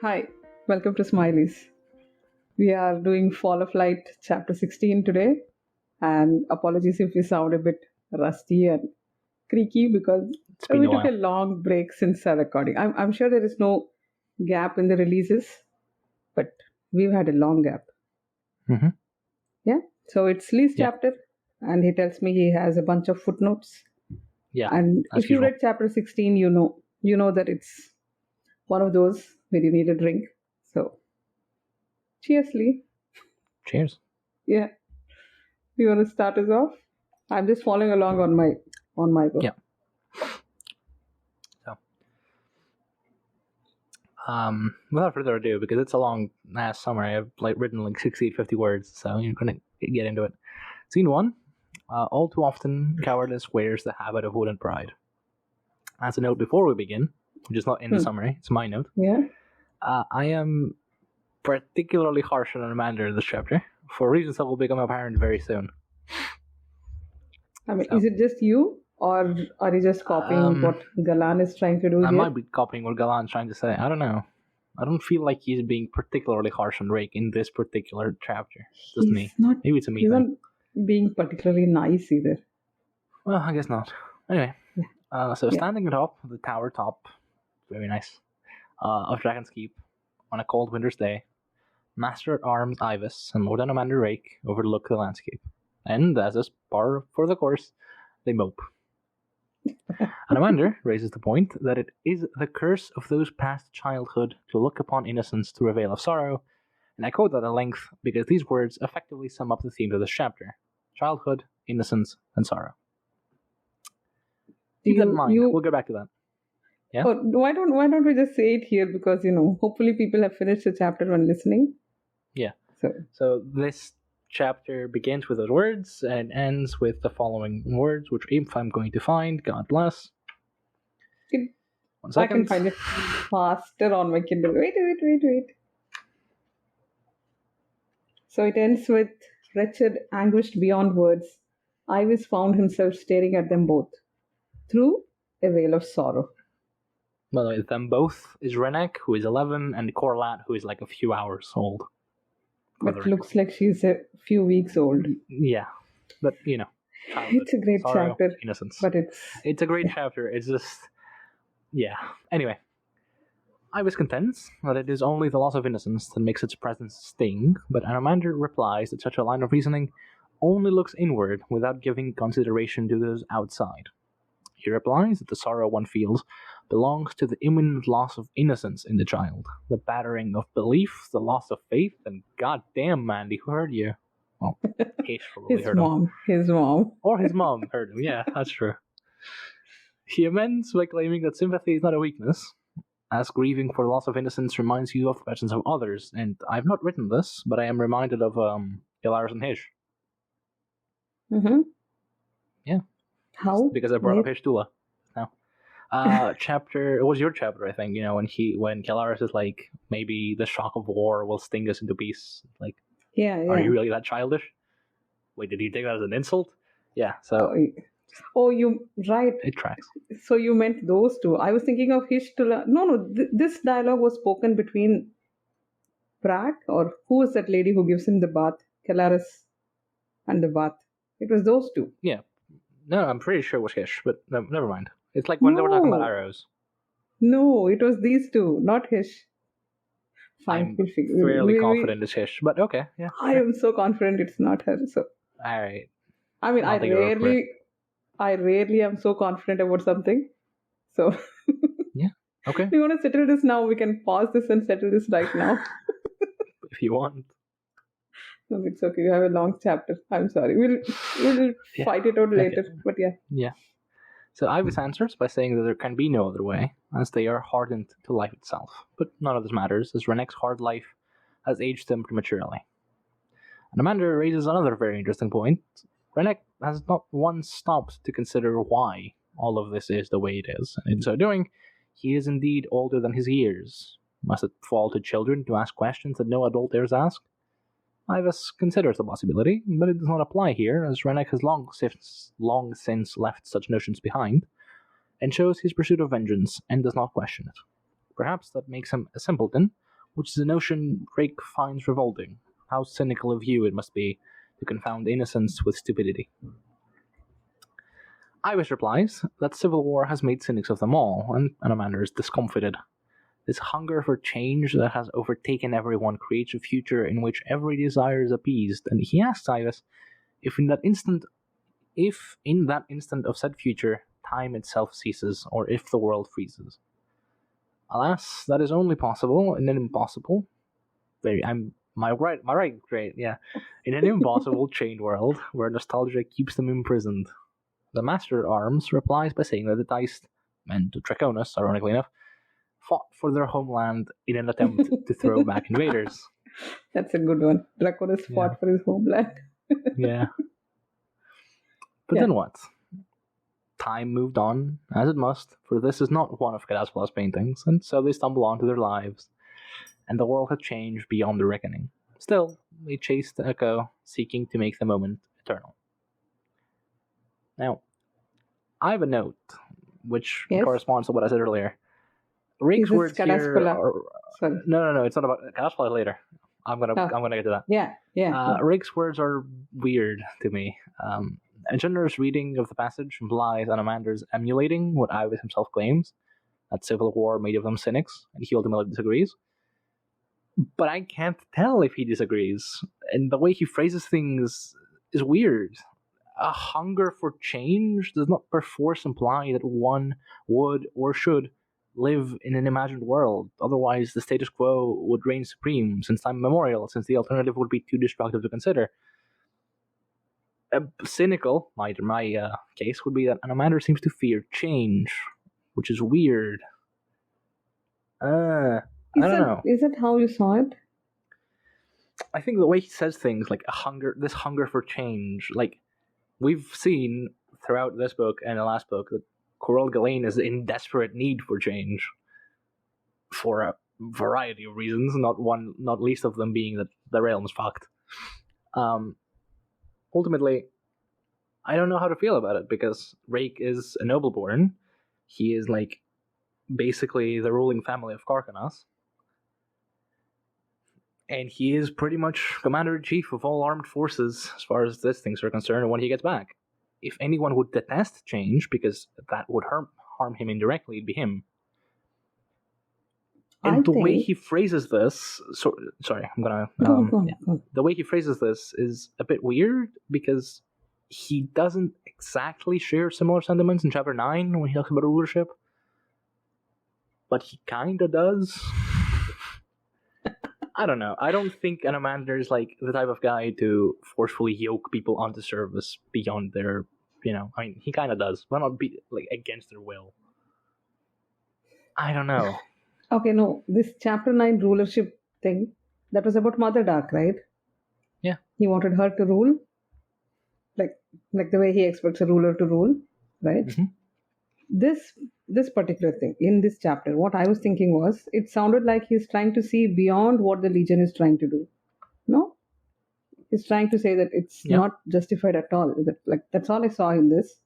Hi, welcome to Smileys. We are doing Fall of Light chapter 16 today, and apologies if we sound a bit rusty and creaky because It's been we a took a while. long break since our recording. I'm sure there is no gap in the releases, but we've had a long gap. hmm Yeah, so it's Lee's Yeah, chapter, and he tells me he has a bunch of footnotes. yeah, And as if you usual. read chapter 16, you know that it's one of those where you need a drink. So, cheers, Lee. Cheers. Yeah. You want to start us off? I'm just following along on my book. Yeah. So, without further ado, because it's a long ass summary, I've written 60 to 50 words, so you're gonna get into it. Scene 1. All too often, cowardice wears the habit of wooden pride. As a note before we begin, which is not in the summary, it's my note. Yeah. I am particularly harsh on Amanda in this chapter, for reasons that will become apparent very soon. I mean, So, is it just you, or are you just copying what Galan is trying to do I here? might be copying what Galan's trying to say. I don't know. I don't feel like he's being particularly harsh on Rake in this particular chapter. Just me. He's not. Maybe it's a me He's not thing. being particularly nice either. Well, I guess not. Anyway, so Yeah. standing atop the tower top, very nice, of Dragon's Keep on a cold winter's day, Master at Arms Ivis and Lord Anomander Rake overlook the landscape, and as is par for the course, they mope. Anomander raises the point that it is the curse of those past childhood to look upon innocence through a veil of sorrow, and I quote that at length because these words effectively sum up the theme of this chapter: childhood, innocence, and sorrow. Keep that in mind. We'll get back to that. Yeah? Oh, why don't we just say it here, because hopefully people have finished the chapter when listening. Yeah. So So this chapter begins with those words and ends with the following words, which if I'm going to find, God bless. it, 1 I can second. find it faster on my Kindle. Wait. So it ends with wretched, anguished beyond words. Ivis found himself staring at them both through a veil of sorrow. By the way, them both is Wreneck, who is 11, and Corlat, who is like a few hours old. But looks like she's a few weeks old. Yeah, but childhood, It's a great sorrow, chapter, innocence. but It's a great chapter. It's just, yeah. Anyway, Ivis contends that it is only the loss of innocence that makes its presence sting, but Anomander replies that such a line of reasoning only looks inward without giving consideration to those outside. He replies that the sorrow one feels belongs to the imminent loss of innocence in the child, the battering of belief, the loss of faith, and goddamn, Mandy, who heard you? Well, Hish probably his heard him. mom. Or his mom heard him, yeah, that's true. He amends by claiming that sympathy is not a weakness, as grieving for the loss of innocence reminds you of the presence of others, and I've not written this, but I am reminded of Hilaris and Hish. Mm-hmm. Yeah. How? Because I brought up Hishtula. No. It was your chapter, I think, when Hilaris is like, maybe the shock of war will sting us into peace. Like, Yeah. are you really that childish? Wait, did you take that as an insult? Yeah, so you right. it tracks. So you meant those two. I was thinking of Hishtula. No. This dialogue was spoken between Prak, or who was that lady who gives him the bath? Kelaris and the bath. It was those two. Yeah. No, I'm pretty sure it was Hish, but no, never mind. It's like when they were talking about arrows. No, it was these two, not Hish. Fine, I'm we'll figure. fairly confident it's Hish, but okay, yeah. I am so confident it's not her. So Alright. I mean, I'll take your word for it. I rarely am so confident about something. So Yeah, okay. we want to settle this now. We can pause this and settle this right now. If you want. No, it's okay. You have a long chapter. I'm sorry. We'll fight it out later. Okay. But yeah. Yeah. So Ivis answers by saying that there can be no other way, as they are hardened to life itself. But none of this matters, as Wreneck's hard life has aged them prematurely. And Amanda raises another very interesting point. Wreneck has not once stopped to consider why all of this is the way it is, and in so doing, he is indeed older than his years. Must it fall to children to ask questions that no adult dares ask? Ivis considers the possibility, but it does not apply here, as Wreneck has long since left such notions behind, and shows his pursuit of vengeance, and does not question it. Perhaps that makes him a simpleton, which is a notion Rake finds revolting. How cynical of you it must be to confound innocence with stupidity. Ibis replies that civil war has made cynics of them all, and Anomander is discomfited. This hunger for change that has overtaken everyone creates a future in which every desire is appeased, and he asks Ibis if in that instant of said future, time itself ceases, or if the world freezes. Alas, that is only possible in an impossible. In an impossible chained world where nostalgia keeps them imprisoned. The Master at Arms replies by saying that the Dice, and Draconus, ironically enough, fought for their homeland in an attempt to throw back invaders. That's a good one. Draconus fought for his homeland. Yeah. But then what? Time moved on, as it must, for this is not one of Cadaspalla's paintings, and so they stumble on to their lives, and the world had changed beyond the reckoning. Still, they chase the echo, seeking to make the moment eternal. Now, I have a note, which corresponds to what I said earlier. Rake's words here are... No, it's not about... Cadaspalla later. I'm gonna get to that. Yeah. Rake's words are weird to me. A generous reading of the passage implies Anomander's emulating what Ibis himself claims, that civil war made of them cynics, and he ultimately disagrees. But I can't tell if he disagrees, and the way he phrases things is weird. A hunger for change does not perforce imply that one would or should live in an imagined world. Otherwise, the status quo would reign supreme since time immemorial, since the alternative would be too destructive to consider. Cynical, my case, would be that Anomander seems to fear change, which is weird. I don't know. Is that how you saw it? I think the way he says things, like this hunger for change, like we've seen throughout this book and the last book that Corel Galen is in desperate need for change for a variety of reasons, not least of them being that the realm's fucked. Ultimately, I don't know how to feel about it, because Rake is a nobleborn. He is like basically the ruling family of Draconus. And he is pretty much commander-in-chief of all armed forces as far as these things are concerned when he gets back. If anyone would detest change, because that would harm him indirectly, it'd be him. And the way he phrases this... sorry, I'm gonna... The way he phrases this is a bit weird, because he doesn't exactly share similar sentiments in Chapter 9 when he talks about rulership. But he kinda does. I don't know. I don't think Anomander is like the type of guy to forcefully yoke people onto service beyond their, I mean, he kind of does, but not be like against their will. I don't know. Okay, no, this Chapter 9 rulership thing, that was about Mother Dark, right? Yeah. He wanted her to rule, like the way he expects a ruler to rule, right? Mm-hmm. This particular thing in this chapter, what I was thinking was, it sounded like he's trying to see beyond what the Legion is trying to do. No, he's trying to say that it's not justified at all. That's all I saw in this.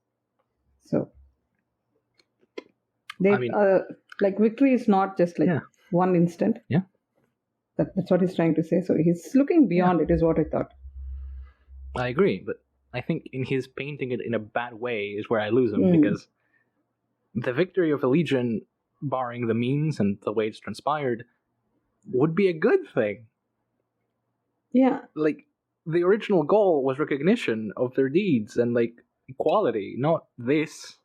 So, victory is not just one instant. Yeah, that's what he's trying to say. So he's looking beyond it, is what I thought. I agree, but I think in his painting it in a bad way is where I lose him, because the victory of the Legion, barring the means and the way it's transpired, would be a good thing. Yeah. Like, the original goal was recognition of their deeds and, equality, not this.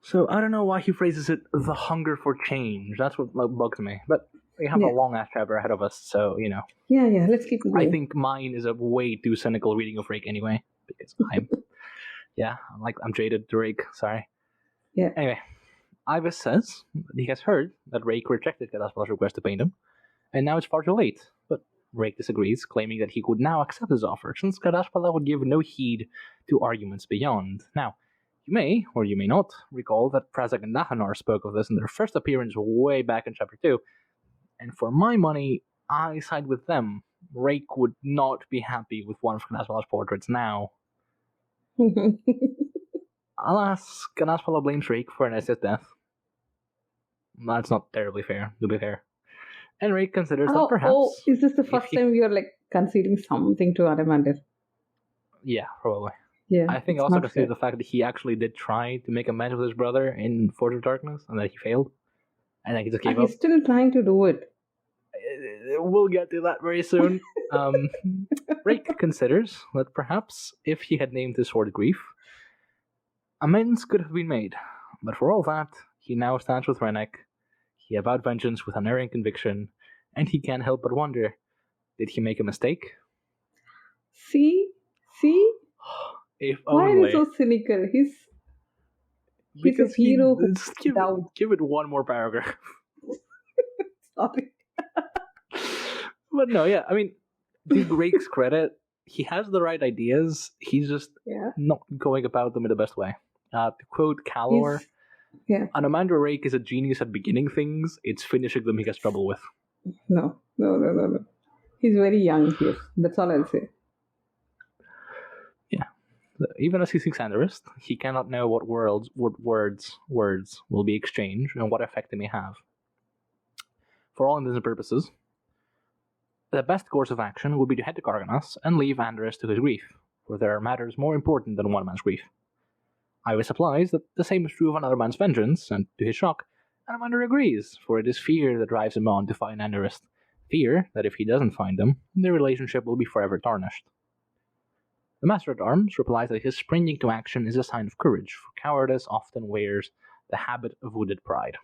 So, I don't know why he phrases it, the hunger for change. That's what bugs me. But we have a long-ass chapter ahead of us, so, Yeah, let's keep it going. I think mine is a way too cynical reading of Rake anyway, because I'm jaded to Rake, sorry. Yeah. Anyway, Ibis says that he has heard that Rake rejected Cadaspalla's request to paint him, and now it's far too late. But Rake disagrees, claiming that he could now accept his offer, since Cadaspalla would give no heed to arguments beyond. Now, you may, or you may not, recall that Prazak and Dahanar spoke of this in their first appearance way back in Chapter 2, and for my money, I side with them. Rake would not be happy with one of Cadaspalla's portraits now. Alas, Cadaspalla blames Rake for Anestia's death. That's not terribly fair, to be fair. And Rake considers that perhaps... is this the first time you're like conceding something to Adamander? Yeah, probably. Yeah, I think also consider the fact that he actually did try to make amends with his brother in Forge of Darkness, and that he failed. And then he just gave up. He's still trying to do it. We'll get to that very soon. Rake considers that perhaps if he had named his sword Grief, amends could have been made. But for all that, he now stands with Wreneck. He avowed vengeance with unerring conviction, and he can't help but wonder, did he make a mistake? See? If Why only. is he so cynical? He's Because a hero who give it one more paragraph. Sorry. But no, yeah, I mean, to Rake's credit, he has the right ideas. He's just not going about them in the best way. To quote Calor, an Amanda Rake is a genius at beginning things. It's finishing them he gets trouble with. No. He's very young here. That's all I'll say. Yeah. Even as he seeks Anderist, he cannot know what words will be exchanged and what effect they may have. For all intents and purposes, the best course of action would be to head to Draconus and leave Anderist to his grief, for there are matters more important than one man's grief. Iva supplies that the same is true of another man's vengeance, and to his shock, Anamander agrees, for it is fear that drives him on to find Anderist. Fear that if he doesn't find them, their relationship will be forever tarnished. The Master-at-Arms replies that his springing to action is a sign of courage, for cowardice often wears the habit of wounded pride.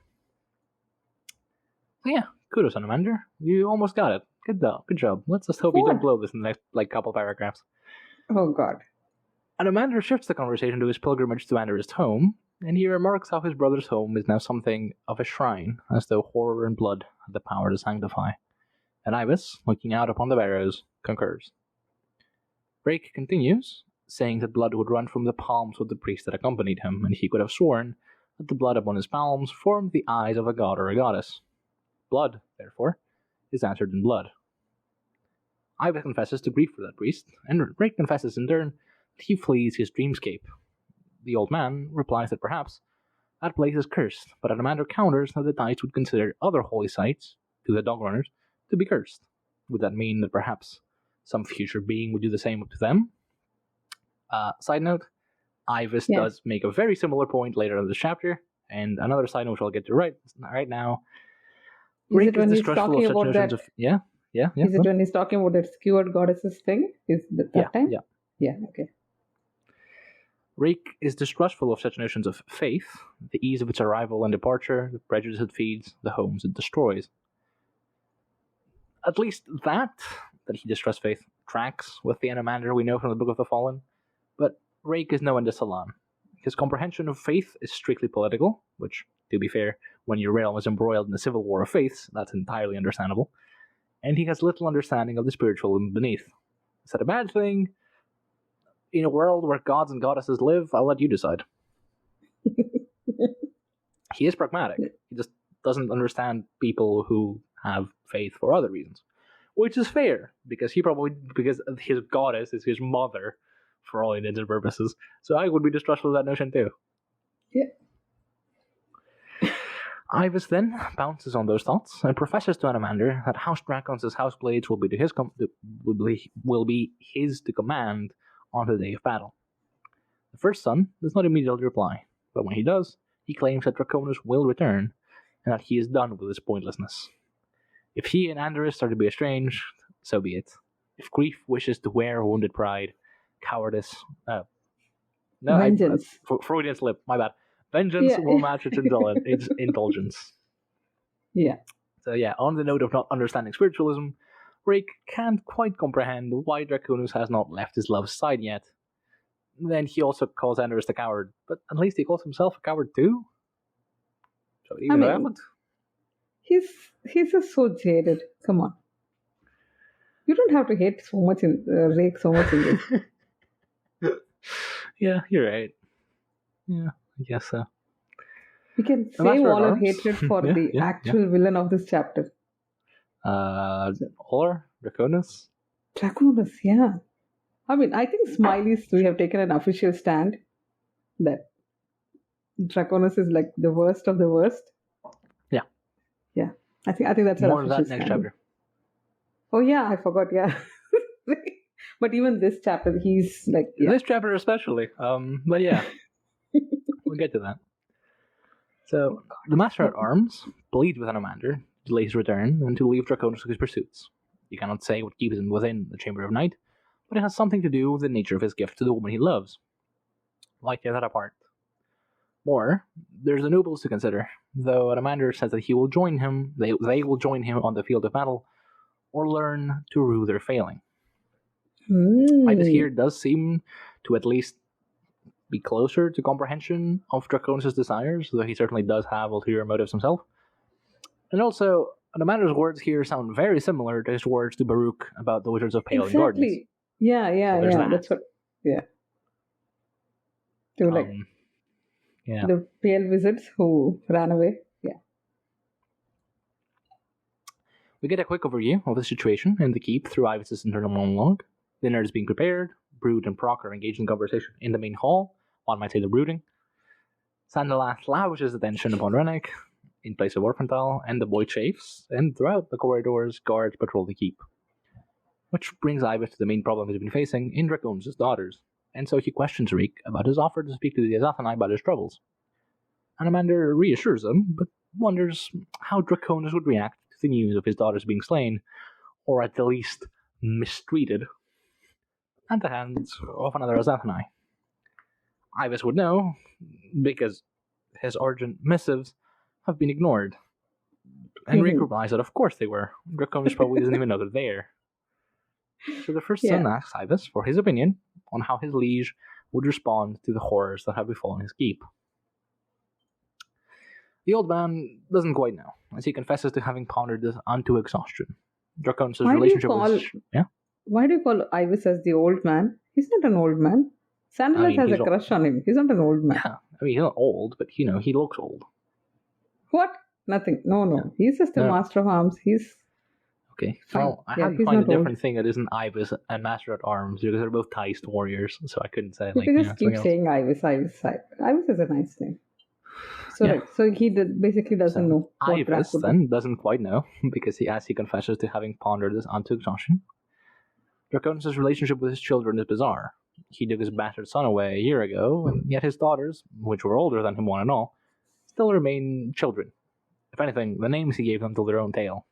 So yeah, kudos, Anamander. You almost got it. Good job. Let's just hope you don't blow this in the next couple paragraphs. Oh god. Anamander shifts the conversation to his pilgrimage to Anderist's home, and he remarks how his brother's home is now something of a shrine, as though horror and blood had the power to sanctify. And Ibis, looking out upon the barrows, concurs. Rake continues, saying that blood would run from the palms of the priest that accompanied him, and he could have sworn that the blood upon his palms formed the eyes of a god or a goddess. Blood, therefore, is answered in blood. Ibis confesses to grief for that priest, and Rake confesses in turn that he flees his dreamscape. The old man replies that perhaps that place is cursed, but Anamander counters that the Tides would consider other holy sites, to the dog runners, to be cursed. Would that mean that perhaps some future being would do the same to them? Side note, Ibis does make a very similar point later in the chapter, and another side note which I'll get to right now. Rake is distrustful of such notions of... Yeah. Is it when he's talking about that skewered goddesses thing? Is that time? Yeah, okay. Rake is distrustful of such notions of faith, the ease of its arrival and departure, the prejudice it feeds, the homes it destroys. At least that he distrusts faith, tracks with the Anamander we know from the Book of the Fallen, but Rake is no Salon. His comprehension of faith is strictly political, which, to be fair, when your realm is embroiled in a civil war of faiths, that's entirely understandable, and he has little understanding of the spiritual beneath. Is that a bad thing? In a world where gods and goddesses live, I'll let you decide. He is pragmatic. He just doesn't understand people who have faith for other reasons. Which is fair, because his goddess is his mother, for all intents and purposes. So I would be distrustful of that notion too. Yeah. Ibis then bounces on those thoughts and professes to Anamander that House Dracon's houseblades will be his to command on the day of battle. The first son does not immediately reply, but when he does, he claims that Draconus will return, and that he is done with his pointlessness. If he and Anderist are to be estranged, so be it. If grief wishes to wear wounded pride, cowardice... Vengeance. Freudian slip, my bad. Vengeance will match its indulgence. Yeah. So yeah, on the note of not understanding spiritualism, Rake can't quite comprehend why Draconus has not left his love's side yet. Then he also calls Anderist a coward, but at least he calls himself a coward too. So even that. He's just so jaded. Come on. You don't have to hate so much in Rake so much in this. Yeah, you're right. Yeah, I guess so. We can save all our hatred for the actual villain of this chapter. Or Draconus? Draconus, yeah. I mean, I think Smileys, we have taken an official stand that Draconus is like the worst of the worst. Yeah. I think that's an More of official that next scandal. chapter. Oh yeah, I forgot. Yeah, but even this chapter, he's like, yeah. This chapter especially. But yeah, we'll get to that. So, the Master at Arms pleads with Anomander to delay his return and to leave Draconus to his pursuits. He cannot say what keeps him within the Chamber of Night, but it has something to do with the nature of his gift to the woman he loves. Why tear that apart? More, there's the nobles to consider, though Anomander says that he will join him, they will join him on the field of battle, or learn to rue their failing. Ibis here does seem to at least be closer to comprehension of Draconus' desires, though he certainly does have ulterior motives himself. And also, Anomander's words here sound very similar to his words to Baruch about the Wizards of Pale Gardens. Exactly. Yeah. that. That's what. Yeah. To like Yeah. the pale wizards who ran away. Yeah. We get a quick overview of the situation in the keep through Ivis' internal monologue. Dinner is being prepared. Brood and Prok are engaged in conversation in the main hall. One might say the brooding. Sandalath lavishes attention upon Wreneck in place of Orphantal, and the boy chafes, and throughout the corridors, guards patrol the keep. Which brings Ibis to the main problem he's been facing in Draconus' daughters, and so he questions Rake about his offer to speak to the Azathanai about his troubles. Anomander reassures him, but wonders how Draconus would react to the news of his daughters being slain, or at the least mistreated, at the hands of another Azathanai. Ibis would know, because his urgent missives have been ignored. And Rake replies that of course they were. Draconus probably doesn't even know they're there. So the first son asks Ibis for his opinion on how his liege would respond to the horrors that have befallen his keep. The old man doesn't quite know, as he confesses to having pondered this unto exhaustion. Draconus' relationship with... Yeah? Why do you call Ibis as the old man? He's not an old man. Sandalath has a crush on him. He's not an old man. Yeah, I mean, he's not old, but, he looks old. What? Nothing. No. Yeah. He's just a master of arms. He's... Okay, well, I had to find a different thing that isn't Ibis and Master at Arms, because they're both Theist warriors, so I couldn't say, you can just keep saying Ibis. Ibis is a nice name. So, so he basically doesn't know. Ibis then doesn't quite know, because he confesses to having pondered this unto exhaustion. Draconus' relationship with his children is bizarre. He took his bastard son away a year ago, and yet his daughters, which were older than him one and all, still remain children. If anything, the names he gave them tell their own tale.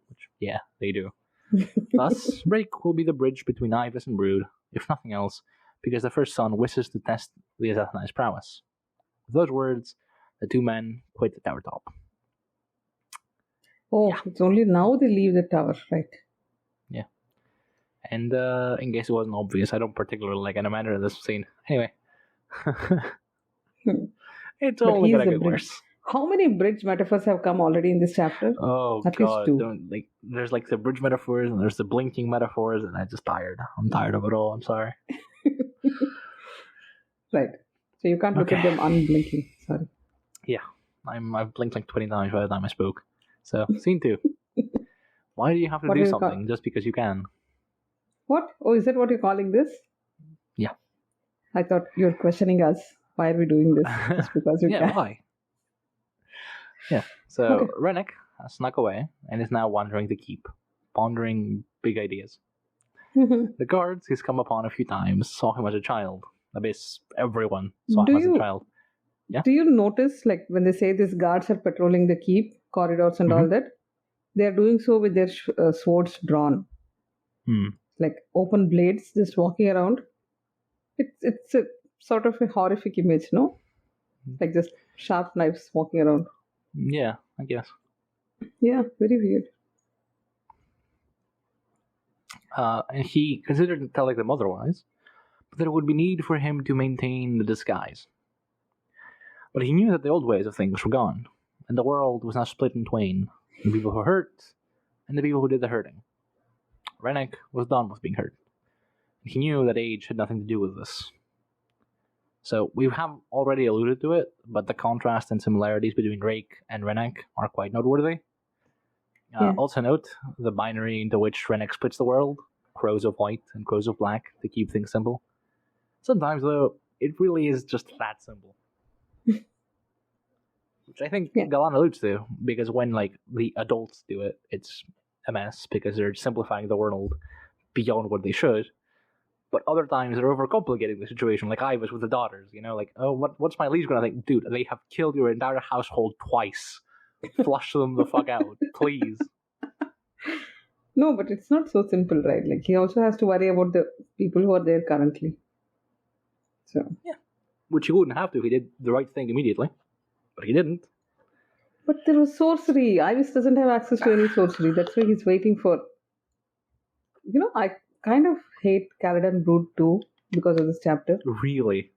Which, yeah, they do. Thus, Rake will be the bridge between Ibis and Brood, if nothing else, because the first son wishes to test the Azathanai's prowess. With those words, the two men quit the tower top. Oh, it's only now they leave the tower, right? Yeah. And in case it wasn't obvious, I don't particularly like Anomander in this scene. Anyway. It's only gonna get worse. How many bridge metaphors have come already in this chapter? Oh, At God. least 2. There's the bridge metaphors, and there's the blinking metaphors, and I'm just tired. I'm tired of it all. I'm sorry. Right. So you can't look at them unblinking. Sorry. Yeah. I've blinked 20 times by the time I spoke. So, scene 2. Why do you have to do something just because you can? What? Oh, is that what you're calling this? Yeah. I thought you were questioning us. Why are we doing this? Just because you can. Yeah, why? Yeah, so Wreneck has snuck away and is now wandering the keep, pondering big ideas. The guards he's come upon a few times saw him as a child. Everyone saw him as a child. Yeah? Do you notice, when they say these guards are patrolling the keep, corridors and all that, they are doing so with their swords drawn. Open blades, just walking around. It's a sort of a horrific image, no? Just sharp knives walking around. Yeah, I guess. Yeah, very weird. And he considered telling them otherwise, but there would be need for him to maintain the disguise. But he knew that the old ways of things were gone, and the world was now split in twain, the people who hurt, and the people who did the hurting. Wreneck was done with being hurt. He knew that age had nothing to do with this. So we have already alluded to it, but the contrast and similarities between Rake and Wreneck are quite noteworthy. Also note the binary into which Wreneck splits the world, crows of white and crows of black, to keep things simple. Sometimes, though, it really is just that simple. which I think Yeah. Galan alludes to, because when the adults do it, it's a mess because they're simplifying the world beyond what they should. But other times they're overcomplicating the situation, like I was with the daughters, what's my liege gonna think? Dude, they have killed your entire household twice. Flush them the fuck out, please. No, but it's not so simple, right? Like, he also has to worry about the people who are there currently. So, yeah. Which he wouldn't have to if he did the right thing immediately. But he didn't. But there was sorcery. Iris doesn't have access to any sorcery. That's why he's waiting for... I kind of hate Caladan Brood too because of this chapter. Really?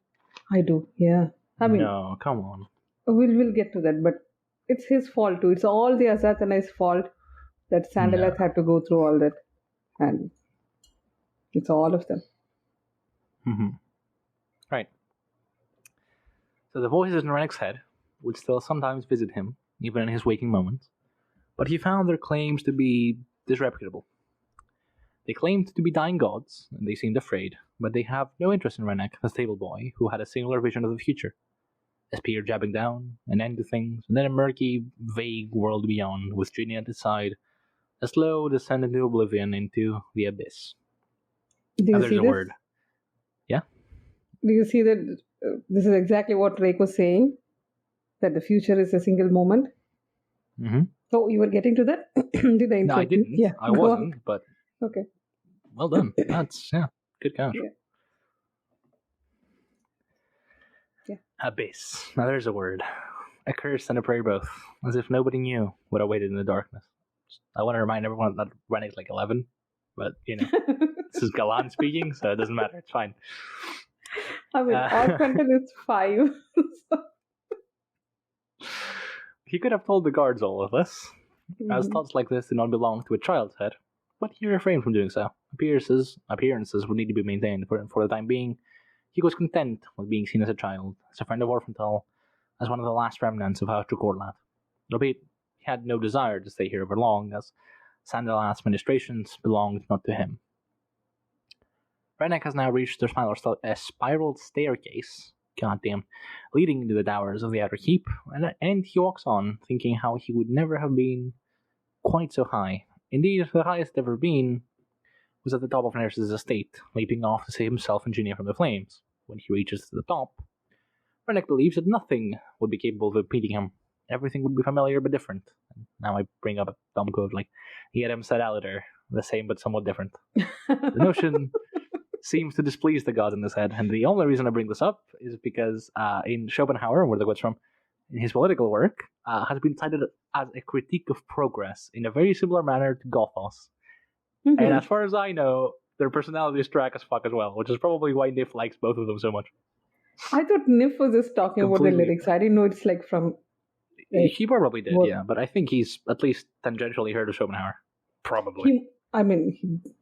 I do, yeah. I mean, no, come on. We'll get to that, but it's his fault too. It's all the Azathanai's fault that Sandalath had to go through all that. And it's all of them. Mm-hmm. Right. So the voices in Wreneck's head would still sometimes visit him, even in his waking moments, but he found their claims to be disreputable. They claimed to be dying gods, and they seemed afraid, but they have no interest in Wreneck, the stable boy, who had a singular vision of the future. A spear jabbing down, an end to things, and then a murky, vague world beyond, with Ginny at his side, a slow descent into oblivion, into the abyss. Do you there's see a this? word. Yeah? Do you see that this is exactly what Rake was saying? That the future is a single moment? Mm-hmm. Oh, you were getting to that? Did I No, I interrupt you? didn't. Yeah. I wasn't, but Okay. well done. That's, good catch. Yeah. Abyss. Now there's a word. A curse and a prayer both, as if nobody knew what awaited in the darkness. I want to remind everyone that Wreneck's 11, but, this is Galan speaking, so it doesn't matter. It's fine. I mean, our content is 5. He could have told the guards all of this, as Mhm. thoughts like this did not belong to a child's head, but he refrained from doing so. Appearances would need to be maintained for the time being. He was content with being seen as a child, as a friend of Orphantal, as one of the last remnants of House Draconus. Albeit he had no desire to stay here for long, as Sandalath's ministrations belonged not to him. Wreneck has now reached a spiral staircase, goddamn, leading into the towers of the Outer Keep, and he walks on, thinking how he would never have been quite so high. Indeed, the highest ever been was at the top of Nerys's estate, leaping off to save himself and Ginny from the flames. When he reaches the top, Wreneck believes that nothing would be capable of impeding him. Everything would be familiar but different. And now I bring up a dumb quote like, "Yedem said Alider, the same but somewhat different." The notion seems to displease the god in his head, and the only reason I bring this up is because in Schopenhauer, where the quote's from, in his political work, has been cited as a critique of progress in a very similar manner to Gothos. Mhm. And as far as I know, their personalities track as fuck as well, which is probably why Nif likes both of them so much. I thought Nif was just talking about the Completely. lyrics. I didn't know it's from... He probably did, What? yeah, but I think he's at least tangentially heard of Schopenhauer. Probably.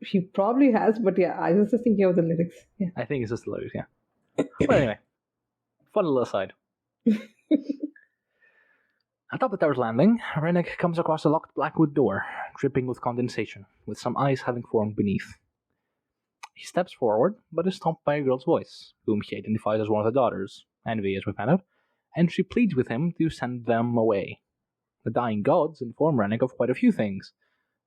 He probably has, but yeah, I was just thinking of the lyrics. Yeah. I think it's just the lyrics, yeah. But anyway, fun little aside. Atop the tower's landing, Wreneck comes across a locked blackwood door, dripping with condensation, with some ice having formed beneath. He steps forward, but is stopped by a girl's voice, whom he identifies as one of the daughters, Envy as we found out, and she pleads with him to send them away. The dying gods inform Wreneck of quite a few things,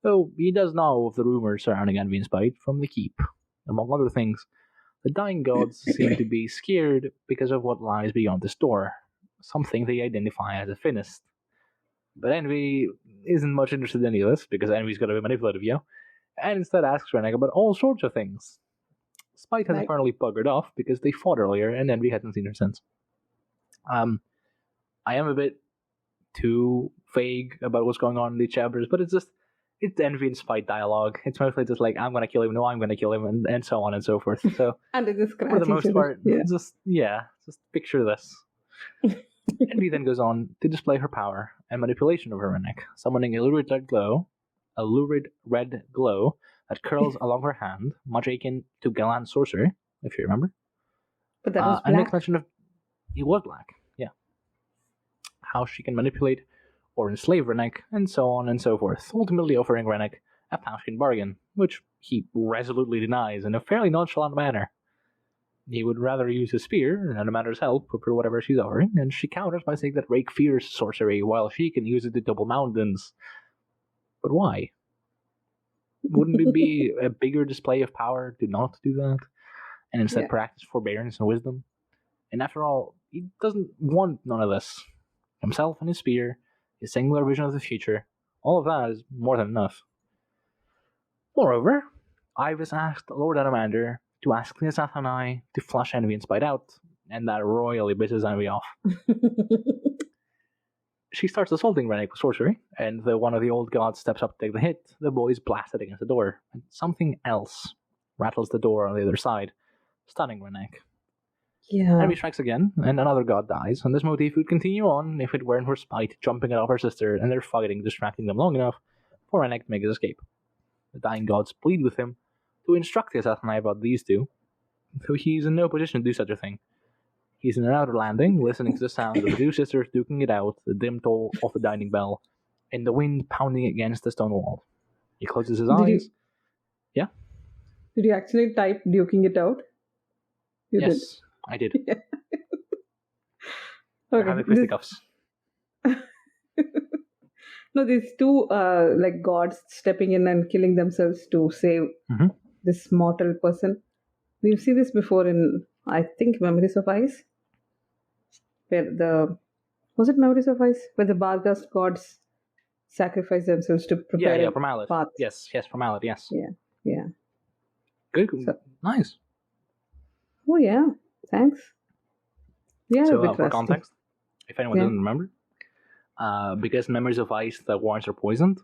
though he does know of the rumors surrounding Envy and Spite from the keep. Among other things, the dying gods seem to be scared because of what lies beyond this door, something they identify as a finist. But Envy isn't much interested in any of this, because Envy's got to be manipulative, and instead asks Wreneck about all sorts of things. Spite has apparently buggered off because they fought earlier, and Envy hasn't seen her since. I am a bit too vague about what's going on in these chapters, but it's Envy and Spite dialogue. It's mostly just like, I'm going to kill him, no, I'm going to kill him, and so on and so forth. So, And they just for the most part, just picture this. Envy then goes on to display her power and manipulation over Wreneck, summoning a lurid red glow that curls along her hand, much akin to Galan's sorcerer, if you remember. But that was An black. explanation of he was black, yeah. How she can manipulate or enslave Wreneck, and so on and so forth, ultimately offering Wreneck a Paustian bargain, which he resolutely denies in a fairly nonchalant manner. He would rather use his spear and Amanda's help for whatever she's offering, and she counters by saying that Rake fears sorcery while she can use it to double mountains. But why? Wouldn't it be a bigger display of power to not do that, and instead practice forbearance and wisdom? And after all, he doesn't want none of this. Himself and his spear, his singular vision of the future, all of that is more than enough. Moreover, Ivis asked Lord Anomander to ask the Azathanai to flush envy and spite out, and that royally pisses envy off. She starts assaulting Wreneck with sorcery, and though one of the old gods steps up to take the hit, the boys blast it against the door, and something else rattles the door on the other side, stunning Wreneck. Yeah. Envy strikes again, and another god dies, and this motif would continue on if it weren't for Spite jumping it off her sister, and their fighting distracting them long enough for Wreneck to make his escape. The dying gods plead with him to instruct the Azathanai about these two, though he's in no position to do such a thing. He's in an outer landing, listening to the sound of the two sisters duking it out, the dim toll of the dining bell, and the wind pounding against the stone wall. He closes his eyes. Yeah? Did you actually type duking it out? Yes, I did. Yeah. I have the fisticuffs. No, these two gods stepping in and killing themselves to save this mortal person. We've seen this before in, I think, Memories of Ice. Was it Memories of Ice? Where the Barghast gods sacrifice themselves to prepare for Mallet. path. Yes, for Mallet, yes. Yeah. Good, nice. Oh yeah, thanks. Yeah, so for context, if anyone doesn't remember, because Memories of Ice, the warrants are poisoned,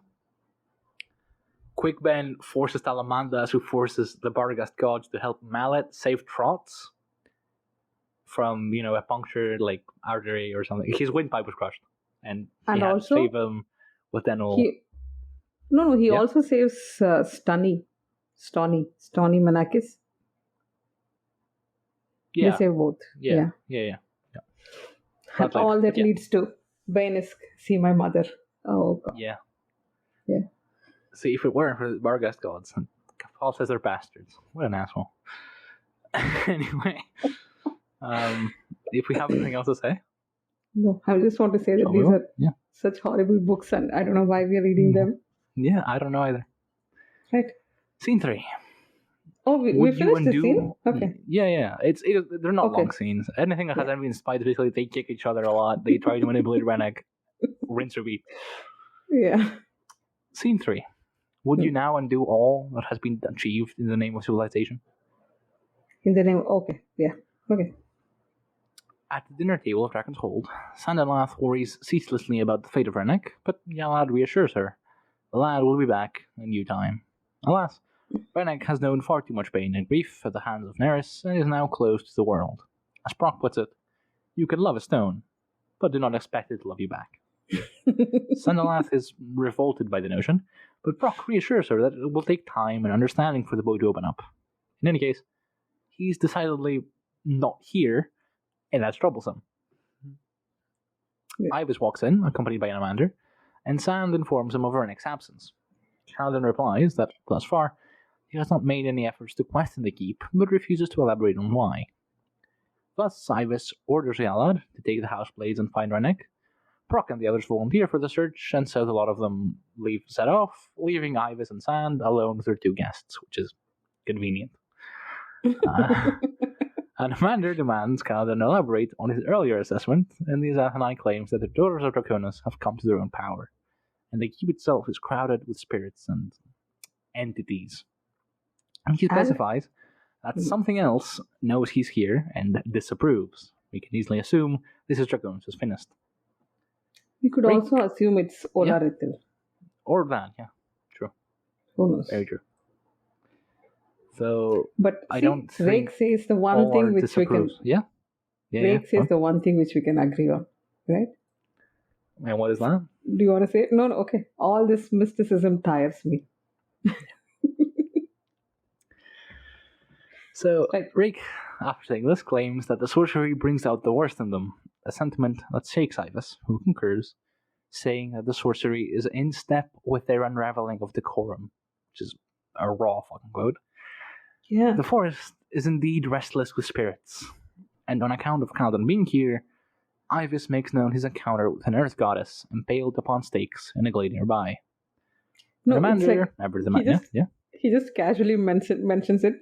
Quick Ben forces Talamandas, who forces the Barghast gods to help Mallet save Trots from, a punctured artery or something. His windpipe was crushed, and he had also, to save him with dental. He also saves Stony Manakis. Yeah. They save both. Yeah. And all that leads to Bainisk, see my mother. Oh god. Yeah. Yeah. See, if it weren't for the Barghast gods, Paul says they're bastards. What an asshole. Anyway, if we have anything else to say? No, I just want to say that these are such horrible books, and I don't know why we are reading them. Yeah, I don't know either. Right. Scene 3. Oh, we finished the scene? Okay. Yeah. They're not long scenes. Anything that has envy and spite, basically, they kick each other a lot. They try to manipulate Wreneck. Rinse repeat. Yeah. Scene 3. Would you now undo all that has been achieved in the name of civilization? In the name... Okay. Yeah. Okay. At the dinner table of Dracon's Hold, Sandalath worries ceaselessly about the fate of Wreneck, but Galad reassures her. The lad will be back in due time. Alas, Wreneck has known far too much pain and grief at the hands of Neris and is now close to the world. As Prok puts it, you can love a stone, but do not expect it to love you back. Sandalath is revolted by the notion, but Prok reassures her that it will take time and understanding for the boy to open up. In any case, he's decidedly not here, and that's troublesome. Yeah. Ivis walks in, accompanied by Anomander, and Sand informs him of Wreneck's absence. Kaladin replies that, thus far, he has not made any efforts to question the keep, but refuses to elaborate on why. Thus, Ivis orders Galad to take the Houseblades and find Wreneck. Prok and the others volunteer for the search, and so a lot of them set off, leaving Ivis and Sand alone with their two guests, which is convenient. Anomander demands Kaladin elaborate on his earlier assessment, and the Azathanai claims that the daughters of Draconus have come to their own power, and the keep itself is crowded with spirits and entities. And he specifies that something else knows he's here and disapproves. We can easily assume this is Draconus' finest. You could also assume it's Olarithil. Yeah. Or that, yeah. True. Who knows? Very true. So, but I don't think Rake says the one thing which we can... Rake says the one thing which we can agree on, right? And what is that? Do you want to say it? No, okay. All this mysticism tires me. So, Rake, after saying this, claims that the sorcery brings out the worst in them, a sentiment that shakes Ivis, who concurs, saying that the sorcery is in step with their unraveling of decorum, which is a raw fucking quote. Yeah. The forest is indeed restless with spirits, and on account of Kaladin being here, Ibis makes known his encounter with an earth goddess impaled upon stakes in a glade nearby. No, it's like he just casually mentions it.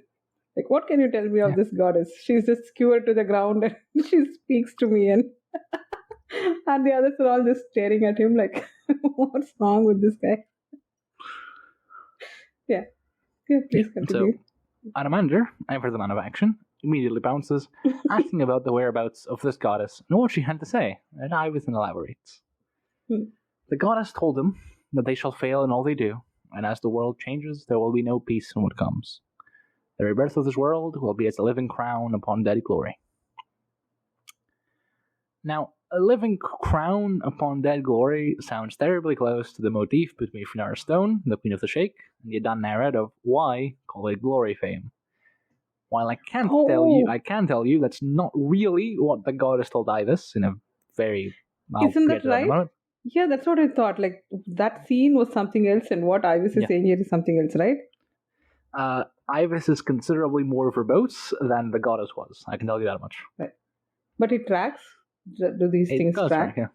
Like, what can you tell me of this goddess? She's just skewered to the ground and she speaks to me, and and the others are all just staring at him like, what's wrong with this guy? Yeah, please continue. So, Anamander, ever the man of action, immediately bounces, asking about the whereabouts of this goddess and what she had to say, and Ibis elaborates. The goddess told him that they shall fail in all they do, and as the world changes, there will be no peace in what comes. The rebirth of this world will be as a living crown upon dead glory. Now, a living crown upon dead glory sounds terribly close to the motif between Finara Stone, the Queen of the Shake, and the Adan Narad of why call it glory fame. While I can tell you that's not really what the goddess told Ibis in a very... Isn't that right? Yeah, that's what I thought. Like, that scene was something else, and what Ibis is saying here is something else, right? Ibis is considerably more verbose than the goddess was. I can tell you that much. Right. But it tracks? Do these things track? Yeah.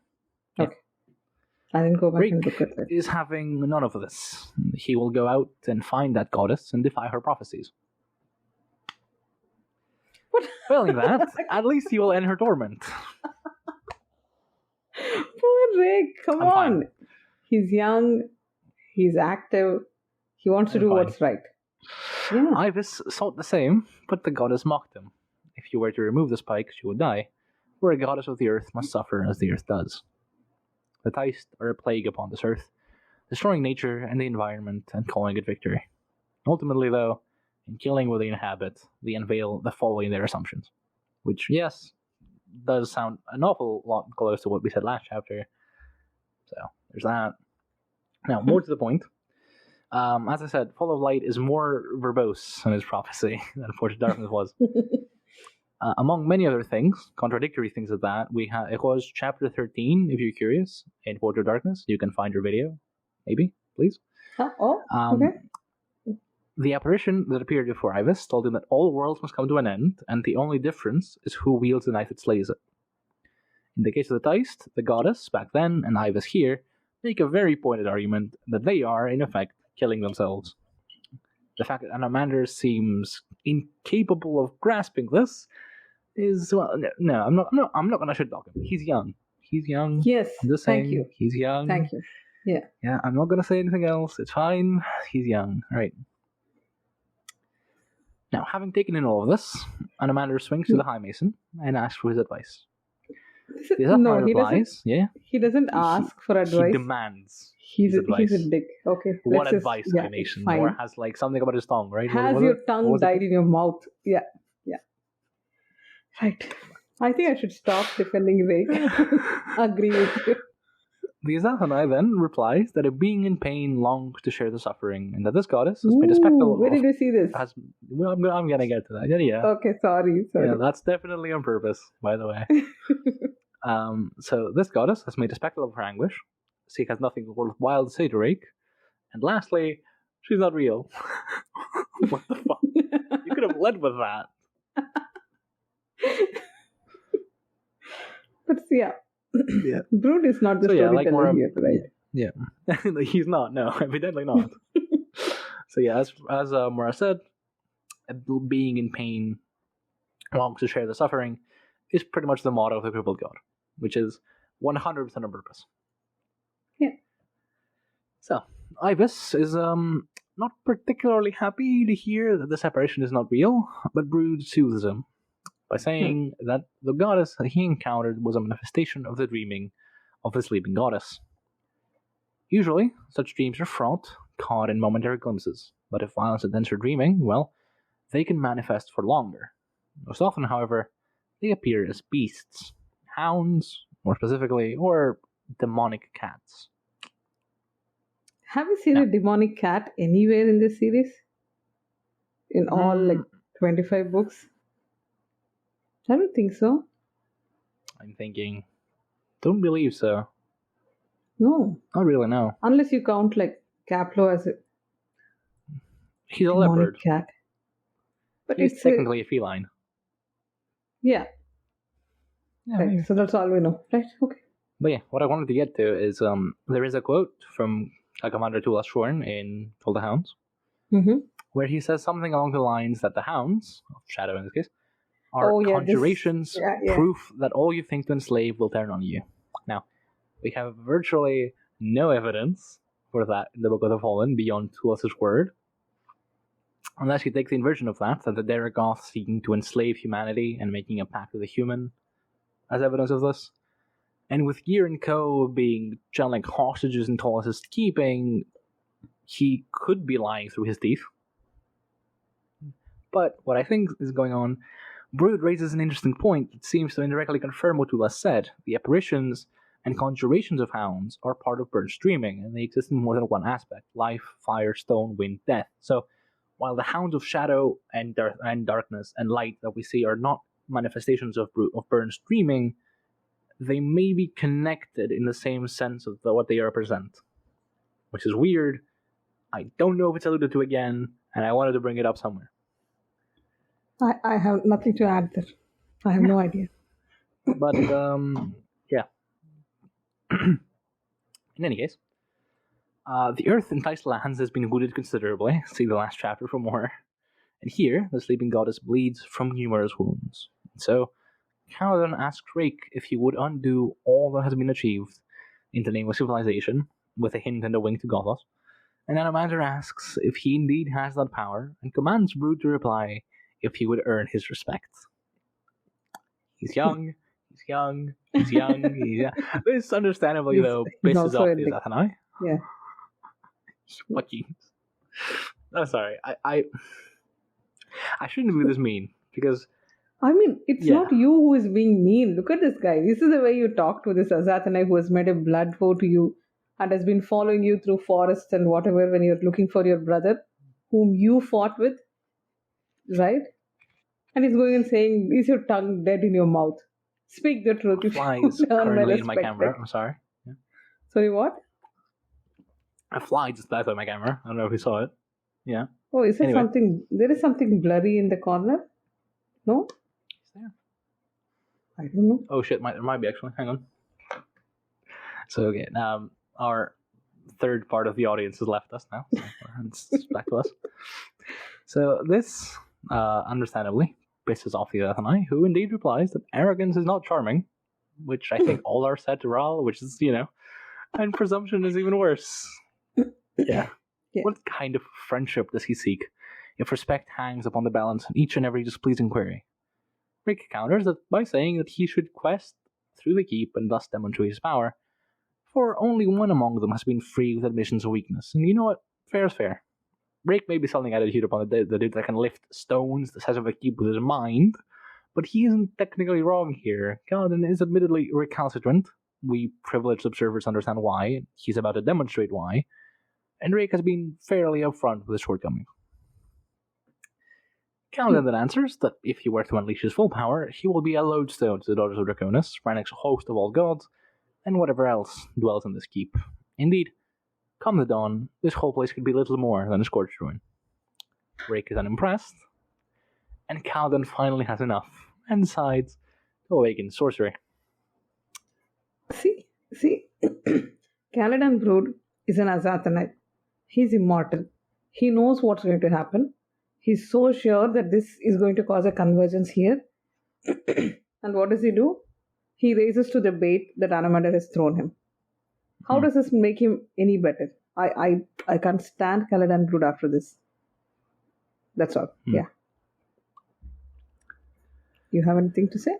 Okay. I didn't go back Rake and look at that. is having none of this. He will go out and find that goddess and defy her prophecies. What? Failing that, at least he will end her torment. Poor Rake, come on. Fine. He's young, he's active, he wants to do what's right. Yeah. Ibis thought the same, but the goddess mocked him. If you were to remove the spike, she would die, for a goddess of the earth must suffer as the earth does. The Theist are a plague upon this earth, destroying nature and the environment and calling it victory. Ultimately, though, in killing what they inhabit, they unveil the folly in their assumptions. Which, yes, does sound an awful lot close to what we said last chapter. So, there's that. Now, more to the point. As I said, Fall of Light is more verbose in his prophecy than Forge of Darkness was. Among many other things, contradictory things at that, it was chapter 13, if you're curious, in Forge of Darkness. You can find your video, maybe, please. Okay. The apparition that appeared before Ibis told him that all worlds must come to an end, and the only difference is who wields the knife that slays it. In the case of the Theist, the goddess, back then, and Ibis here, make a very pointed argument that they are, in effect, killing themselves. The fact that Anamander seems incapable of grasping this is, well, no, I'm not going to shit dog him. He's young. Yes, thank you. He's young. Thank you. Yeah, I'm not going to say anything else. It's fine. He's young. Right. Now, having taken in all of this, Anamander swings to the High Mason and asks for his advice. No, he doesn't ask for advice. He demands. He's a dick. Okay. What advice, High Mason? Fine. Or has like something about his tongue, right? Has your tongue died in your mouth? Yeah. Right. I think I should stop defending Rake. Agree with you. The Azathanai then replies that a being in pain longs to share the suffering, and that this goddess has made a spectacle. Where did you see this? I'm gonna get to that. Yeah. Okay, sorry. Yeah, that's definitely on purpose, by the way. So this goddess has made a spectacle of her anguish. She has nothing worthwhile to say to Rake. And lastly, she's not real. What the fuck? You could have led with that. But yeah. Brood is not the storyteller here, right? Yeah. He's not, no, evidently not. So yeah, as Mora said, a being in pain longs to share the suffering is pretty much the motto of the crippled god, which is 100% on purpose. Yeah. So, Ibis is not particularly happy to hear that the separation is not real, but Brood soothes him by saying that the goddess that he encountered was a manifestation of the dreaming of the sleeping goddess. Usually, such dreams are fraught, caught in momentary glimpses, but if violence attends her dreaming, well, they can manifest for longer. Most often, however, they appear as beasts, hounds, more specifically, or demonic cats. Have you seen a demonic cat anywhere in this series? In all, 25 books? I don't think so. I'm thinking, don't believe so. No. Not really, no. Unless you count, Caplo as a He's a demonic leopard. cat. But He's it's technically a feline. yeah. Yeah, Right. maybe. So that's all we know. Right. Okay. But yeah, what I wanted to get to is there is a quote from Commander Tulas Shorn in Toll the Hounds, Mm-hmm. where he says something along the lines that the hounds, of Shadow in this case, are Oh, yeah, conjurations, yeah. proof that all you think to enslave will turn on you. Now, we have virtually no evidence for that in the Book of the Fallen beyond Tulas' word, unless you take the inversion of that the Daragoth seeking to enslave humanity and making a pact with the human as evidence of this. And with Gear and Co. being channeling hostages in Tulas' keeping, he could be lying through his teeth. But what I think is going on, Brood raises an interesting point that seems to indirectly confirm what Tulas said. The apparitions and conjurations of hounds are part of Burn's dreaming, and they exist in more than one aspect: life, fire, stone, wind, death. So, while the hounds of shadow and darkness and light that we see are not manifestations of Burn's dreaming, they may be connected in the same sense of what they represent. Which is weird. I don't know if it's alluded to again, and I wanted to bring it up somewhere. I have nothing to add there. I have no idea. But, yeah. In any case, the earth in Thais lands has been wounded considerably. See the last chapter for more. And here, the sleeping goddess bleeds from numerous wounds. So, Kaladin asks Rake if he would undo all that has been achieved in the name of civilization, with a hint and a wink to Gothos. And Anomander asks if he indeed has that power, and commands Brood to reply if he would earn his respect. He's young, he's young. This, understandably, though, pisses off the Azathanai. Yeah. Lucky. I'm sorry. I shouldn't be this mean, because... I mean, it's not you who is being mean. Look at this guy. This is the way you talk to this Azathanai who has made a blood vow to you and has been following you through forests and whatever when you're looking for your brother, whom you fought with, right? And he's going and saying, is your tongue dead in your mouth? Speak the truth. A fly is currently in my camera. I'm sorry. Yeah. Sorry, what? A fly just died on my camera. I don't know if you saw it. Yeah. Oh, is there something? There is something blurry in the corner? No? Is there? I don't know. Oh shit, there might be actually. Hang on. So okay, our third part of the audience has left us now. So it's back to us. So this, understandably, pisses off the Azathanai, who indeed replies that arrogance is not charming, which I think all are said to Ral, which is, and presumption is even worse. Yeah. What kind of friendship does he seek, if respect hangs upon the balance in each and every displeasing query? Rake counters that by saying that he should quest through the keep and thus demonstrate his power, for only one among them has been free with admissions of weakness. And you know what? Fair is fair. Rake may be selling attitude upon the dude that can lift stones the size of a keep with his mind, but he isn't technically wrong here. Kaladin is admittedly recalcitrant. We privileged observers understand why. He's about to demonstrate why. And Rake has been fairly upfront with his shortcomings. Kaladin then answers that if he were to unleash his full power, he will be a lodestone to the daughters of Draconus, Wreneck's host of all gods, and whatever else dwells in this keep. Indeed, come the dawn, this whole place could be little more than a scorched ruin. Rake is unimpressed, and Kaladin finally has enough, and decides to awaken sorcery. See, Kaladin Brood is an Azathanai. He's immortal. He knows what's going to happen. He's so sure that this is going to cause a convergence here. And what does he do? He raises to the bait that Anomander has thrown him. How does this make him any better? I can't stand Kaladin Brood after this. That's all. Yeah. You have anything to say?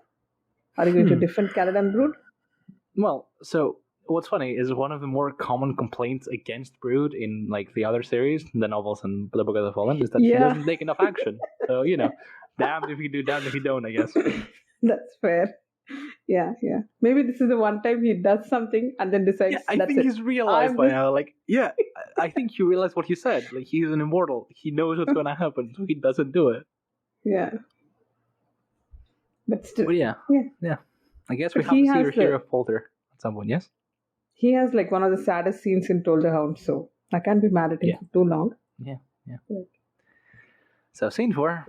Are you going to defend Kaladin Brood? Well, so what's funny is one of the more common complaints against Brood in the other series, the novels and the Book of the Fallen, is that he doesn't take enough action. So, damned if you do, damned if you don't, I guess. That's fair. Yeah. Maybe this is the one time he does something and then decides. I think he's realized by now. I think he realized what he said. He's an immortal. He knows what's going to happen, so he doesn't do it. Yeah. But still. But yeah. I guess we have to see or hear of Polter at some point. Yes. He has one of the saddest scenes in Toll the Hound, so I can't be mad at him for too long. Yeah. So scene 4.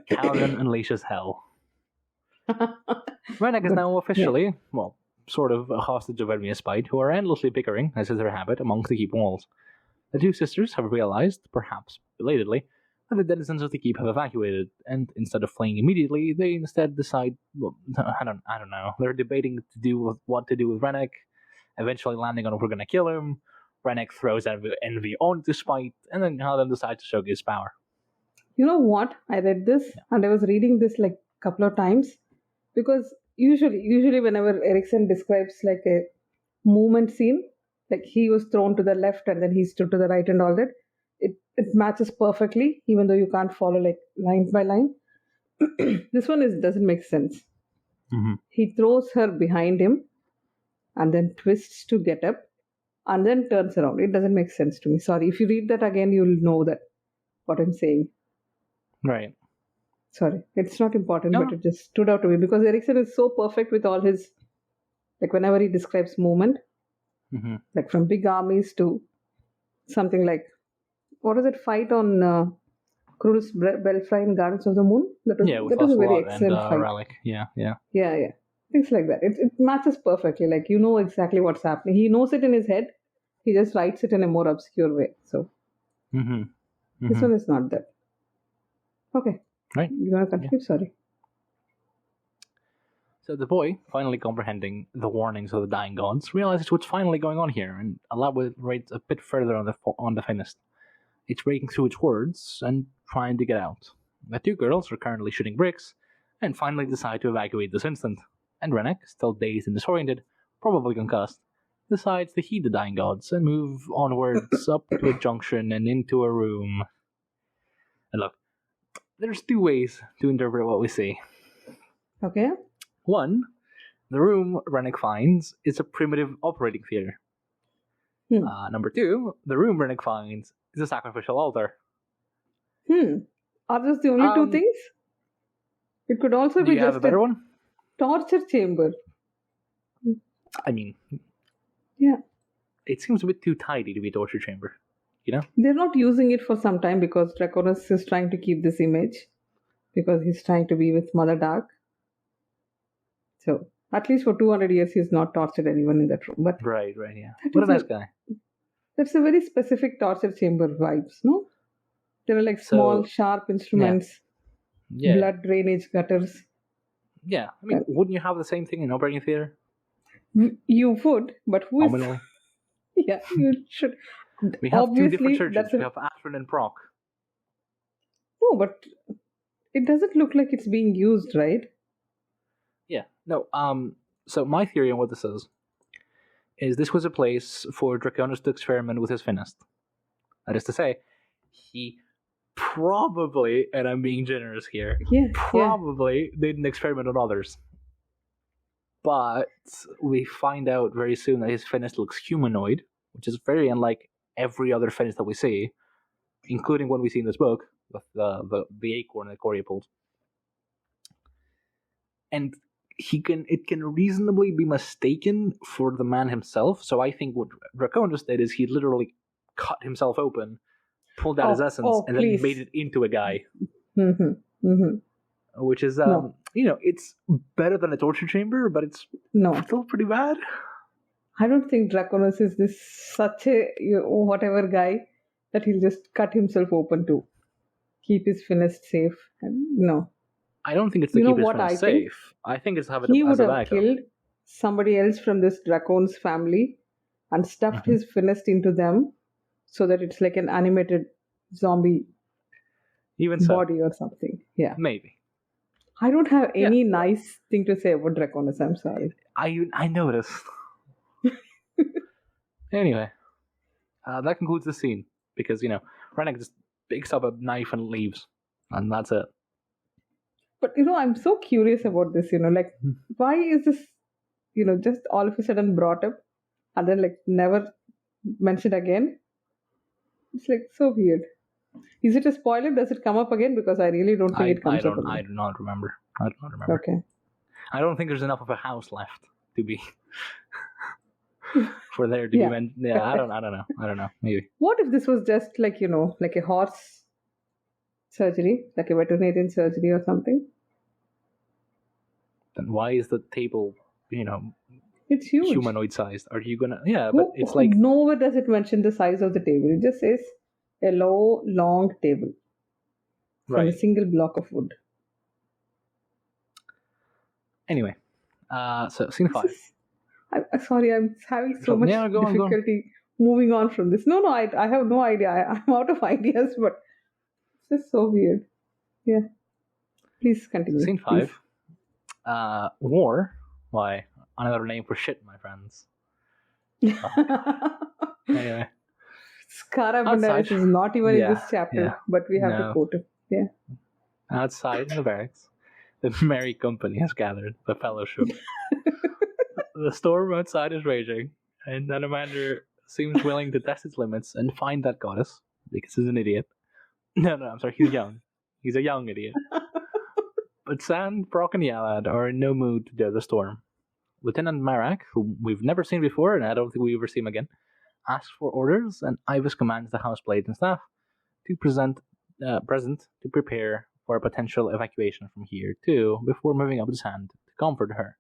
Calvin unleashes hell. Wreneck is now officially, well, sort of a hostage of enemy and spite, who are endlessly bickering, as is their habit, amongst the keep walls. The two sisters have realized, perhaps belatedly, that the denizens of the keep have evacuated, and instead of fleeing immediately, they instead decide, well, I don't know, they're debating what to do with Wreneck, eventually landing on if we're going to kill him. Wreneck throws envy onto spite, and then Calvin decides to show his power. You know what? I read this and I was reading this like a couple of times because usually whenever Erikson describes like a movement scene, like he was thrown to the left and then he stood to the right and all that, it matches perfectly, even though you can't follow like line by line. This one doesn't make sense. Mm-hmm. He throws her behind him and then twists to get up and then turns around. It doesn't make sense to me. Sorry. If you read that again, you'll know that what I'm saying. Right. Sorry. It's not important, No. but it just stood out to me because Erikson is so perfect with all his, like whenever he describes movement, Mm-hmm. like from big armies to something like, what is it, fight on Cruel's Belfry in Gardens of the Moon? That was a very excellent fight. Rake. Yeah. Yeah. Things like that. It matches perfectly. Like, you know exactly what's happening. He knows it in his head. He just writes it in a more obscure way. So, this one is not that. Okay. Right. You want to continue? Yeah. Sorry. So the boy, finally comprehending the warnings of the dying gods, realizes what's finally going on here and elaborates a bit further on the finest. It's breaking through its words and trying to get out. The two girls are currently shooting bricks and finally decide to evacuate this instant. And Wreneck, still dazed and disoriented, probably concussed, decides to heed the dying gods and move onwards up to a junction and into a room. And look, there's two ways to interpret what we see. Okay. One, the room Wreneck finds is a primitive operating theater. Number two, the room Wreneck finds is a sacrificial altar. Are those the only two things? It could also be just have a better one? Torture chamber. I mean, yeah, it seems a bit too tidy to be a torture chamber. You know, they're not using it for some time because Draconus is trying to keep this image because he's trying to be with Mother Dark. So at least for 200 years, he's not tortured anyone in that room. But right, yeah. What a nice guy. That's a very specific torture chamber vibes, no? There are like small, sharp instruments, blood drainage gutters. Yeah, I mean, wouldn't you have the same thing in operating theater? You would, but who is... Nominally. Yeah, you should. We have two different churches. We have Atron and Prok. No, but it doesn't look like it's being used, right? Yeah, no. So my theory on what this is this was a place for Draconus to experiment with his finest. That is to say, he probably, and I'm being generous here, probably did an experiment on others. But we find out very soon that his finest looks humanoid, which is very unlike every other finest that we see, including one we see in this book, with the acorn that Coria pulled. And it can reasonably be mistaken for the man himself. So I think what Draconus did is he literally cut himself open, pulled out his essence, and then made it into a guy. Which is, it's better than a torture chamber, but it's still pretty bad. I don't think Draconus is such a whatever guy that he'll just cut himself open to keep his finest safe. No. I don't think it's to keep his finest safe. I think it's to have it as a backup. He would have killed somebody else from this Dracon's family and stuffed his finest into them so that it's like an animated zombie body or something. Yeah. Maybe. I don't have any nice thing to say about Draconus. I'm sorry. I noticed. Anyway, that concludes the scene because, Wreneck just picks up a knife and leaves, and that's it. But, I'm so curious about this, why is this, just all of a sudden brought up and then, never mentioned again? It's, so weird. Is it a spoiler? Does it come up again? Because I really don't think it comes up again. I do not remember. Okay. I don't think there's enough of a house left to be... for there to be meant. Yeah, I don't know. Maybe. What if this was just like a horse surgery, like a veterinarian surgery or something. Then why is the table, It's huge. humanoid sized? Are you gonna? Yeah, but it's like Nowhere does it mention the size of the table. It just says a low, long table from a right. single block of wood. Anyway, so scene 5. I'm sorry, I'm having so much Yeah, go on. difficulty moving on from this. No, I have no idea. I'm out of ideas, but it's just so weird. Yeah. Please continue. Scene 5. War. Why? Another name for shit, my friends. Anyway. Skara Bandaris is not even in this chapter, but we have to quote it. Yeah. Outside in the barracks, the merry company has gathered, the fellowship. The storm outside is raging, and Anomander seems willing to test its limits and find that goddess, because he's an idiot. No, I'm sorry, he's young. He's a young idiot. But Sand, Prok, and Yalad are in no mood to dare the storm. Lieutenant Marak, who we've never seen before, and I don't think we ever see him again, asks for orders, and Ibis commands the houseblades and staff to present to prepare for a potential evacuation from here too, before moving up to Sand to comfort her.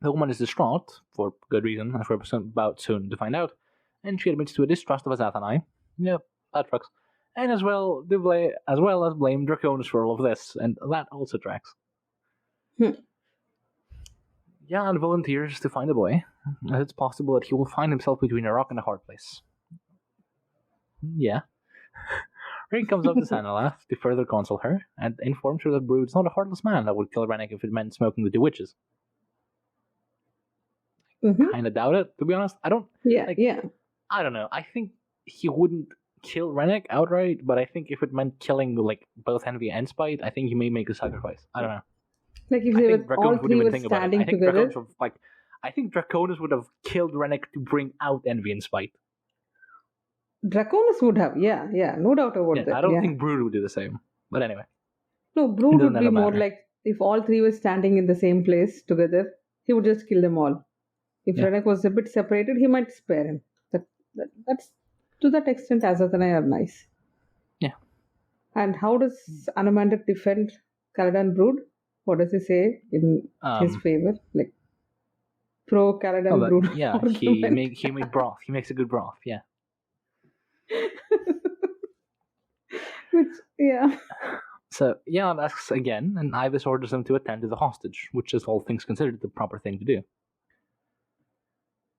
The woman is distraught, for good reason, as we're about soon to find out, and she admits to a distrust of Azathanai. Yep, that tracks. And as well as blame Draconus for all of this, and that also tracks. Jan volunteers to find the boy, as it's possible that he will find himself between a rock and a hard place. Yeah. Rake comes up to Sanalath to further console her, and informs her that Brood's not a heartless man that would kill Wreneck if it meant smoking the 2 witches. Kind of doubt it, to be honest. I don't. I don't know. I think he wouldn't kill Wreneck outright, but I think if it meant killing both envy and spite, I think he may make a sacrifice. I don't know. Like if they were all 3 were standing together. I think Draconus would have killed Wreneck to bring out envy and spite. Draconus would have, yeah, no doubt about that. I don't think Brood would do the same. But anyway. No, Brood would be more like if all 3 were standing in the same place together, he would just kill them all. If Wreneck was a bit separated, he might spare him. That's to that extent, Azathanai are nice. Yeah. And how does Anomander defend Caladan Brood? What does he say in his favor? Like pro Caladan Brood? Yeah, he made broth. He makes a good broth. Yeah. So Jan asks again, and Ibis orders him to attend to the hostage, which is all things considered the proper thing to do.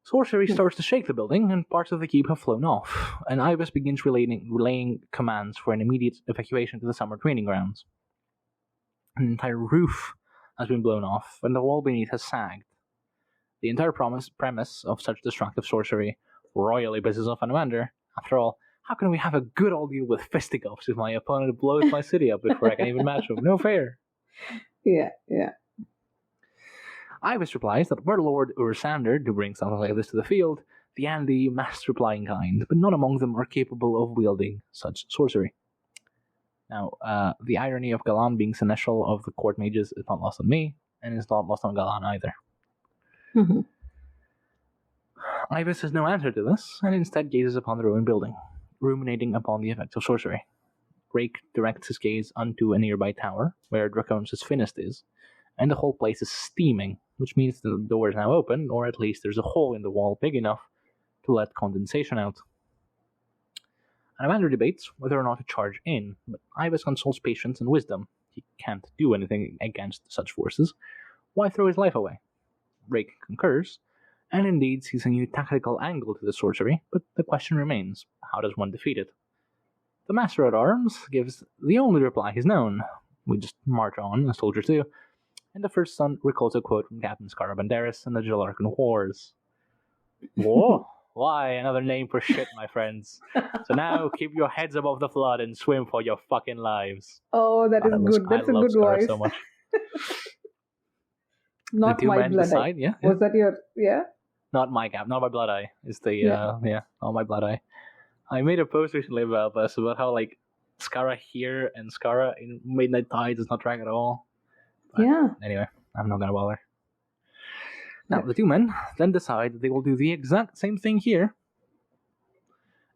Sorcery starts to shake the building, and parts of the keep have flown off, and Ibis begins relaying commands for an immediate evacuation to the summer training grounds. An entire roof has been blown off, and the wall beneath has sagged. The entire premise of such destructive sorcery royally pisses off Anomander. After all, how can we have a good old deal with fisticuffs if my opponent blows my city up before I can even match him? No fair. Yeah. Ibis replies that were Lord Ursander to bring something like this to the field, the Andy must reply in kind, but none among them are capable of wielding such sorcery. Now, the irony of Galan being seneschal of the court mages is not lost on me, and is not lost on Galan either. Ibis has no answer to this, and instead gazes upon the ruined building, ruminating upon the effects of sorcery. Rake directs his gaze onto a nearby tower, where Draconus' Finnest is, and the whole place is steaming, which means the door is now open, or at least there's a hole in the wall big enough to let condensation out. Anomander debates whether or not to charge in, but Ibis consults patience and wisdom. He can't do anything against such forces. Why throw his life away? Rake concurs, and indeed sees a new tactical angle to the sorcery, but the question remains, how does one defeat it? The Master at Arms gives the only reply he's known. We just march on, as soldiers do, and the first son recalls a quote from Captain Skara Bandaris in the Jalarkan Wars. War? Why, another name for shit, my friends. So now, keep your heads above the flood and swim for your fucking lives. Oh, that is good. That's a good voice. So much. Not my blood eye. Yeah. Was that your, yeah? Not my blood eye. It's the, not my blood eye. I made a post recently about this, about how, Skara here and Skara in Midnight Tide does not track at all. But anyway, I'm not gonna bother. Now, the 2 men then decide that they will do the exact same thing here,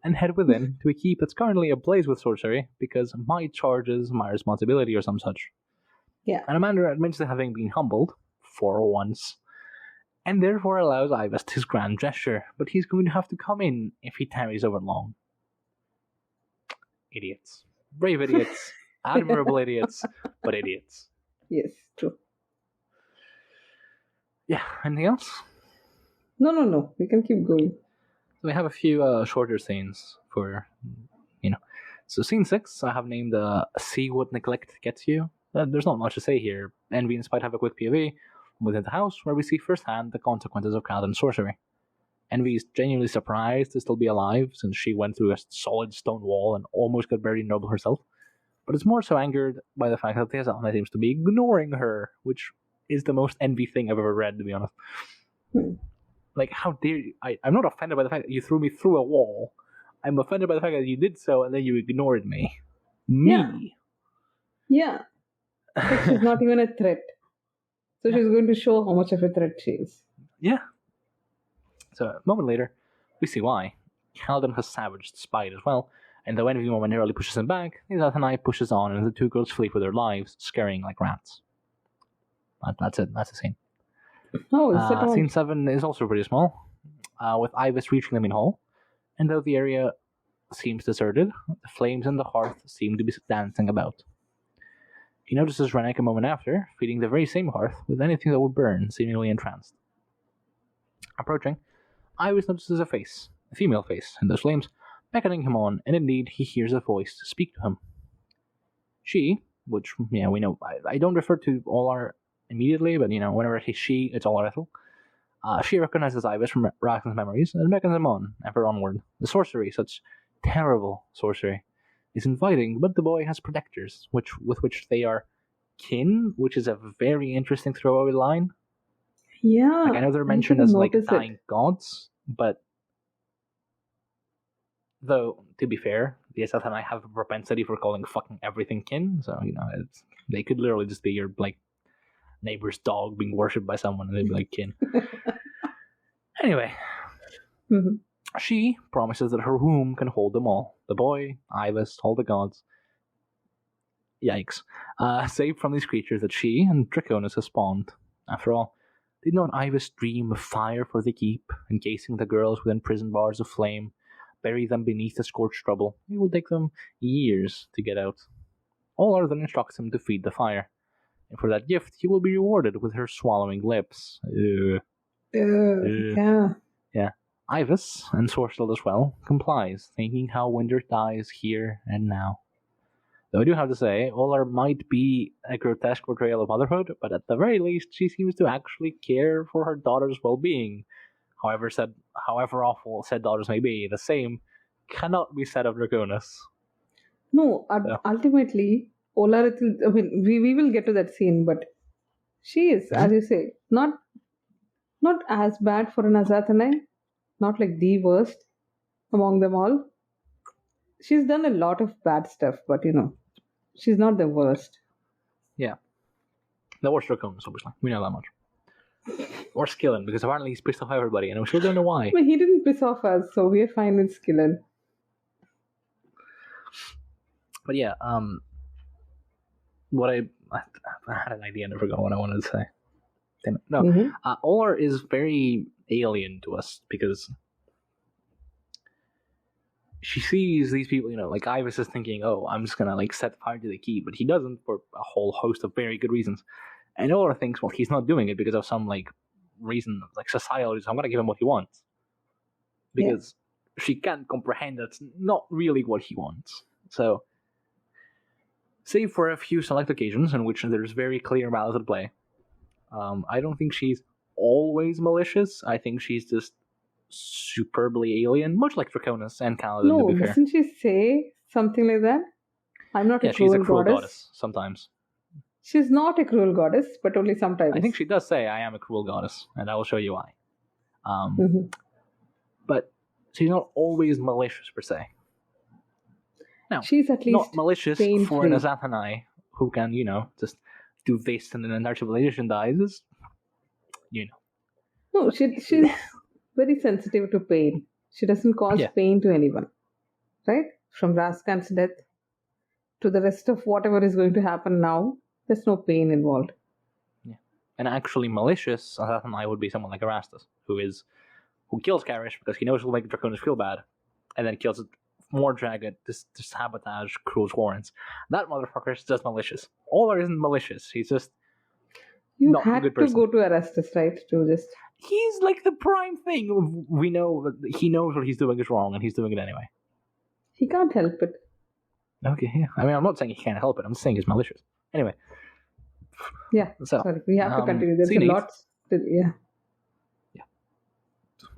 and head within to a keep that's currently ablaze with sorcery because my charges my responsibility or some such. Yeah. And Amanda admits to having been humbled, for once, and therefore allows Ibis his grand gesture, but he's going to have to come in if he tarries over long. Idiots. Brave idiots. Admirable idiots, but idiots. Yes, true. Yeah, anything else? No. We can keep going. We have a few shorter scenes for, So scene 6, I have named See What Neglect Gets You. There's not much to say here. Envy and Spite have a quick POV within the house where we see firsthand the consequences of Kaladin's sorcery. Envy is genuinely surprised to still be alive since she went through a solid stone wall and almost got buried in rubble herself. But is more so angered by the fact that the Azathanai seems to be ignoring her, which is the most Envy thing I've ever read, to be honest. Like, how dare you? I'm not offended by the fact that you threw me through a wall. I'm offended by the fact that you did so and then you ignored me. Me. Yeah. Like she's not even a threat. So she's going to show how much of a threat she is. Yeah. So a moment later, we see why. Kaladin has savaged Spite as well, and though Envy momentarily pushes him back, the Azathanai pushes on and the two girls flee for their lives, scurrying like rats. That's it. That's the scene. Oh, is that all? Scene 7 is also pretty small, with Ibis reaching the main hall, and though the area seems deserted, the flames in the hearth seem to be dancing about. He notices Wreneck a moment after, feeding the very same hearth with anything that would burn, seemingly entranced. Approaching, Ibis notices a face, a female face, in those flames, beckoning him on, and indeed he hears a voice speak to him. She, which, we know, I don't refer to Olar immediately, but, whenever I say she, it's Olar Ethel. She recognizes Ibis from Raken's memories and beckons him on, ever onward. The sorcery, such terrible sorcery, is inviting, but the boy has protectors, with which they are kin, which is a very interesting throwaway line. Yeah. Like, I know they're mentioned as dying gods, but though, to be fair, the Azathanai have a propensity for calling fucking everything kin, so, they could literally just be your, neighbor's dog being worshipped by someone, and they'd be like kin. Anyway. Mm-hmm. She promises that her womb can hold them all. The boy, Ibis, all the gods. Yikes. Saved from these creatures that she and Draconus have spawned. After all, did not Ibis dream of fire for the keep, encasing the girls within prison bars of flame, bury them beneath the scorched rubble? It will take them years to get out. Olar then instructs him to feed the fire, and for that gift he will be rewarded with her swallowing lips. Yeah. Ibis, and Sorcel as well, complies, thinking how Winder dies here and now. Though I do have to say, Olar might be a grotesque portrayal of motherhood, but at the very least she seems to actually care for her daughter's well-being. However awful said daughters may be, the same cannot be said of Draconus. No, ultimately, Olar, we will get to that scene, but she is, as you say, not as bad for an Azathanai, not like the worst among them all. She's done a lot of bad stuff, but she's not the worst. Yeah. The worst Draconus, obviously. We know that much. Or Skillen, because apparently he's pissed off everybody, and we still don't know why. But he didn't piss off us, so we're fine with Skillen. But yeah, what I had an idea and I forgot what I wanted to say. Damn it. No, Olar is very alien to us because she sees these people, like Ibis is thinking, oh, I'm just gonna set fire to the keep, but he doesn't for a whole host of very good reasons. And Olar thinks, well, he's not doing it because of some reason, societal reason. I'm gonna give him what he wants. Because she can't comprehend that's not really what he wants. So, save for a few select occasions in which there's very clear malice at play, I don't think she's always malicious. I think she's just superbly alien, much like Draconus and Kaladin, No, to be fair. doesn't she say something like that? I'm not a she's a cruel goddess. goddess, sometimes. She's not a cruel goddess, but only sometimes. I think she does say, I am a cruel goddess, and I will show you why. But she's not always malicious, per se. Now, she's at least not malicious pain-free. for an Azathanai who can, just do this and then an entire civilization dies, is, No, she's very sensitive to pain. She doesn't cause pain to anyone. right? From Raskan's death to the rest of whatever is going to happen now, there's no pain involved. Yeah. And actually malicious Azathanai would be someone like Erastus, who kills Karish because he knows it'll make Draconus feel bad, and then kills more dragon to sabotage Cruel's warrants. That motherfucker is just malicious. Olar isn't malicious. He's just You not a had good to person. go to Erastus, right? To just. He's like the prime thing. We know that he knows what he's doing is wrong, and he's doing it anyway. He can't help it. Okay, yeah. I mean, I'm not saying he can't help it. I'm saying he's malicious. Anyway. Yeah. So, sorry, we have to continue. There's a lot. Yeah.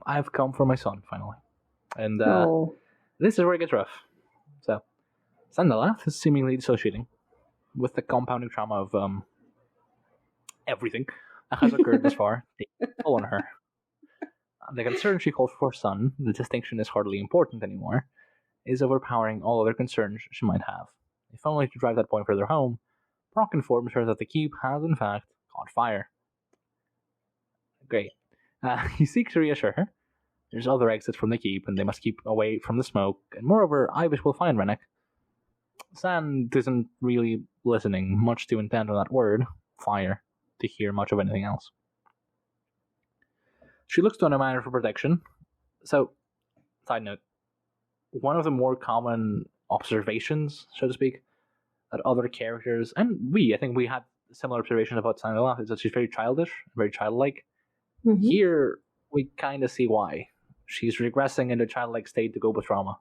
I've come for my son, finally. And this is where it gets rough. So, Sandalath is seemingly dissociating with the compounding trauma of everything that has occurred thus far. They fall on her. The concern she calls for son, the distinction is hardly important anymore, is overpowering all other concerns she might have. If only to drive that point further home, Prok informs her that the keep has in fact caught fire. Great. He seeks to reassure her. There's other exits from the keep, and they must keep away from the smoke, and moreover, Ivis will find Wreneck. Sand isn't really listening much to intent on that word, fire, to hear much of anything else. She looks to undermined for protection. So, side note, one of the more common observations, so to speak, that other characters, and I think we had similar observations about Sandalath, is that she's very childish, very childlike. Mm-hmm. Here, we kind of see why. She's regressing into a childlike state to go with trauma.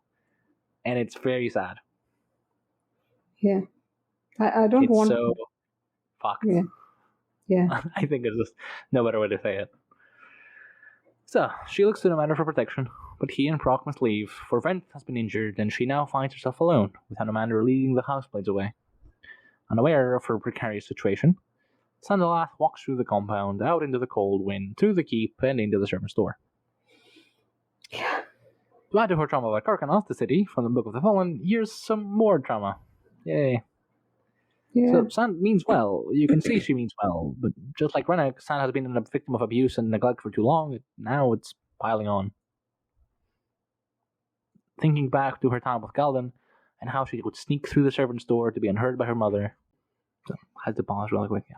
And it's very sad. Yeah. I don't want... It's so fucked. Yeah. I think there's just no better way to say it. So, she looks to the Anomander for protection, but he and Prok must leave, for Vent has been injured, and she now finds herself alone, with Anomander leading the Houseblades away. Unaware of her precarious situation, Sandalath walks through the compound, out into the cold wind, through the keep, and into the servant's door. Yeah. To add to her trauma about Draconus, the city, from the Book of the Fallen, here's some more trauma. Yay. Yeah. So Sand means well. You can see she means well, but just like Wreneck, Sand has been a victim of abuse and neglect for too long. Now it's piling on. Thinking back to her time with Galdan, and how she would sneak through the servant's door to be unheard by her mother. So, I had to pause really quick, yeah.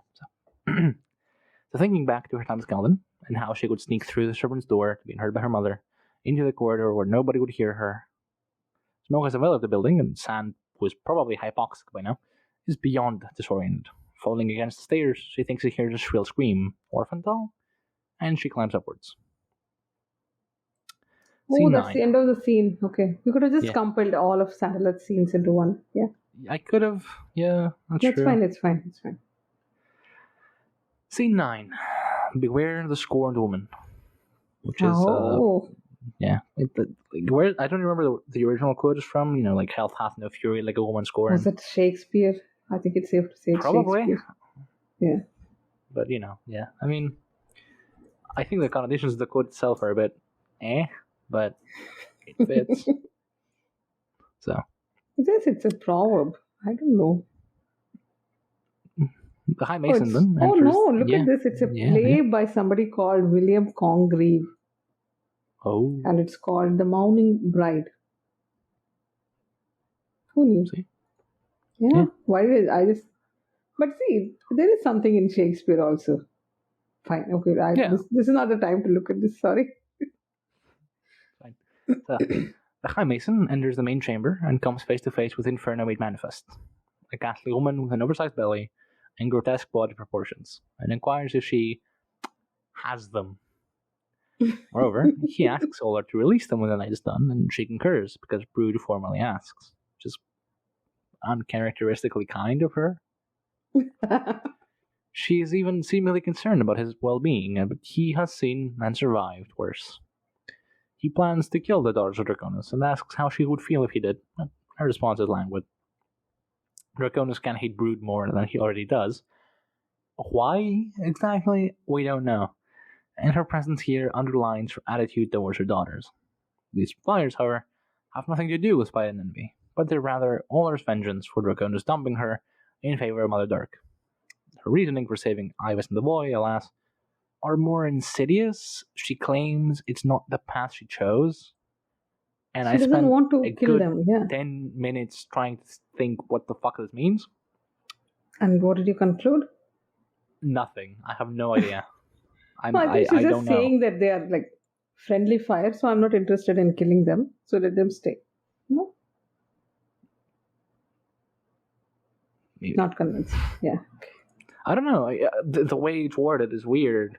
So thinking back to her time with Galdan, and how she would sneak through the servant's door to be unheard by her mother, into the corridor where nobody would hear her. Smoke has enveloped the building, and Sand, who is probably hypoxic by now, is beyond disoriented. Falling against the stairs, she thinks she hears a shrill scream, Orphantal, and she climbs upwards. Oh, that's the end of the scene. Okay. We could have just compiled all of Sandalath's scenes into one. Yeah. I could have. Yeah, that's true. It's fine. Scene 9. Beware the Scorned Woman. Which is, yeah. Where I don't remember the original quote is from, like, health hath no fury like a woman scorned. Was it Shakespeare? I think it's safe to say it's probably. Shakespeare. Yeah. But, yeah. I mean, I think the connotations of the quote itself are a bit but it fits. So. It's a proverb. I don't know. The High Mason then. Oh no, look at this. It's a play by somebody called William Congreve. Oh. And it's called The Mourning Bride. Who knew? See? Yeah. Why did I just... But see, there is something in Shakespeare also. Fine. Okay. This is not the time to look at this. Sorry. Fine. So, the High Mason enters the main chamber and comes face to face with Inferno made manifest. A ghastly woman with an oversized belly and grotesque body proportions, and inquires if she has them. Moreover, he asks Olar to release them when the night is done, and she concurs because Brood formally asks, which is uncharacteristically kind of her. She is even seemingly concerned about his well-being, but he has seen and survived worse. He plans to kill the daughters of Draconus and asks how she would feel if he did. Her response is languid. Draconus can hate Brood more than he already does. Why exactly? We don't know. And her presence here underlines her attitude towards her daughters. These fires, however, have nothing to do with spite and envy, but they're rather Olar's vengeance for Draconus dumping her in favor of Mother Dark. Her reasoning for saving Ivis and the boy, alas, are more insidious. She claims it's not the path she chose. And She I doesn't spent want to a kill good them. Yeah. 10 minutes trying to think what the fuck this means. And what did you conclude? Nothing. I have no idea. No, I think she's I just don't know. saying that they are like friendly fire, so I'm not interested in killing them. So let them stay. No, Maybe. not convinced. Yeah. I don't know. The way it's worded is weird.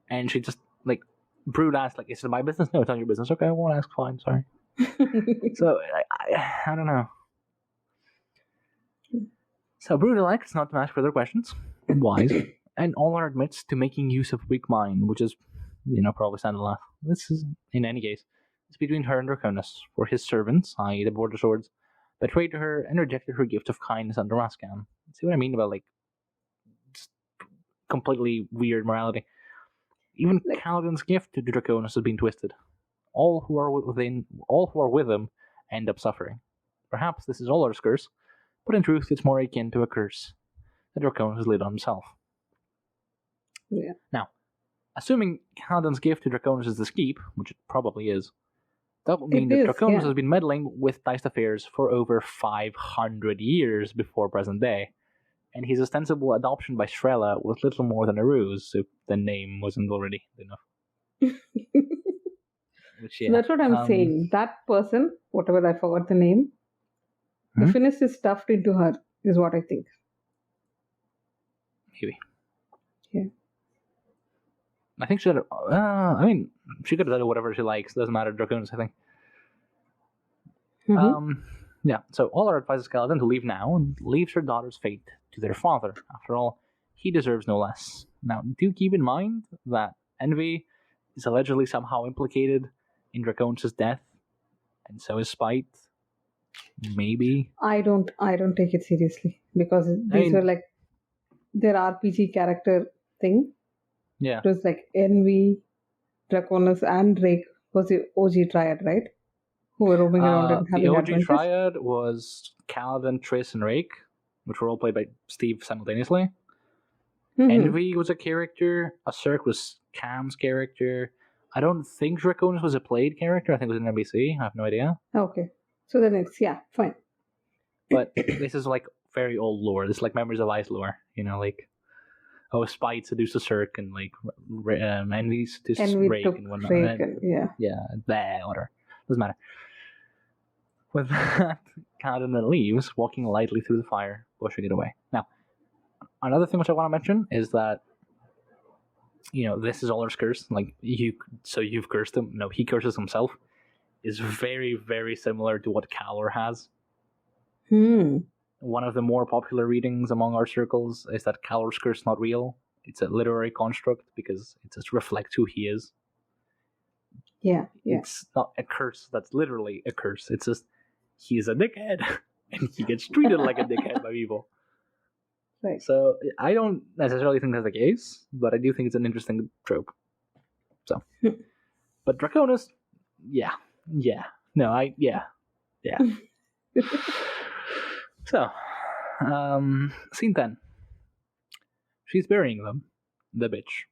And she just, like, Brood asked, like, is it my business? No, it's not your business. Okay, I won't ask. Fine, sorry. So, I don't know. So, Brood elects not to ask further questions. Wise. And Olar admits to making use of weak mind, which is, probably sounded laugh. This is, in any case, it's between her and Draconus, for his servants, i.e. the Border Swords, betrayed her and rejected her gift of kindness under Raskan. See what I mean about, like, just completely weird morality? Even Kaladin's gift to Draconus has been twisted. All who are with him end up suffering. Perhaps this is Olar's curse, but in truth it's more akin to a curse that Draconus has laid on himself. Yeah. Now, assuming Kaladin's gift to Draconus is the Skeep, which it probably is, that would mean that Draconus has been meddling with Diced affairs for over 500 years before present day, and his ostensible adoption by Shrella was little more than a ruse, if the name wasn't already enough. Which, yeah, So that's what I'm saying. That person, whatever I forgot the name, the Finnish is stuffed into her, is what I think. Maybe. Yeah. I think she she could have done whatever she likes. Doesn't matter, Draconus, I think. Yeah, so Olar advises Kaladin to leave now and leaves her daughter's fate to their father. After all, he deserves no less. Now, do keep in mind that Envy is allegedly somehow implicated in Draconus' death, and so is Spite. Maybe. I don't take it seriously because these were like their RPG character thing. Yeah. It was like Envy, Draconus, and Rake was the OG triad, right? Who were roaming around and having the OG adventures. triad was Kaladin, Triss, and Rake, which were all played by Steve simultaneously. Envy was a character. Asurk was Cam's character. I don't think Draconus was a played character. I think it was an NBC. I have no idea. Okay. So then it's, fine. But this is like very old lore. This is like Memories of Ice lore. Like, Spite seduced Asurk and like Envy seduced Rake and whatnot. Whatever. Doesn't matter. With that, Kaladin then leaves, walking lightly through the fire, pushing it away. Now, another thing which I want to mention is that, this is Olar's curse. Like, you've cursed him. No, he curses himself. Is very, very similar to what Calor has. One of the more popular readings among our circles is that Calor's curse is not real. It's a literary construct because it just reflects who he is. Yeah. It's not a curse that's literally a curse. It's just he's a dickhead and he gets treated like a dickhead by people. Right. So I don't necessarily think that's the case, but I do think it's an interesting trope. So, but Draconus, yeah. So, scene 10. She's burying them, the bitch.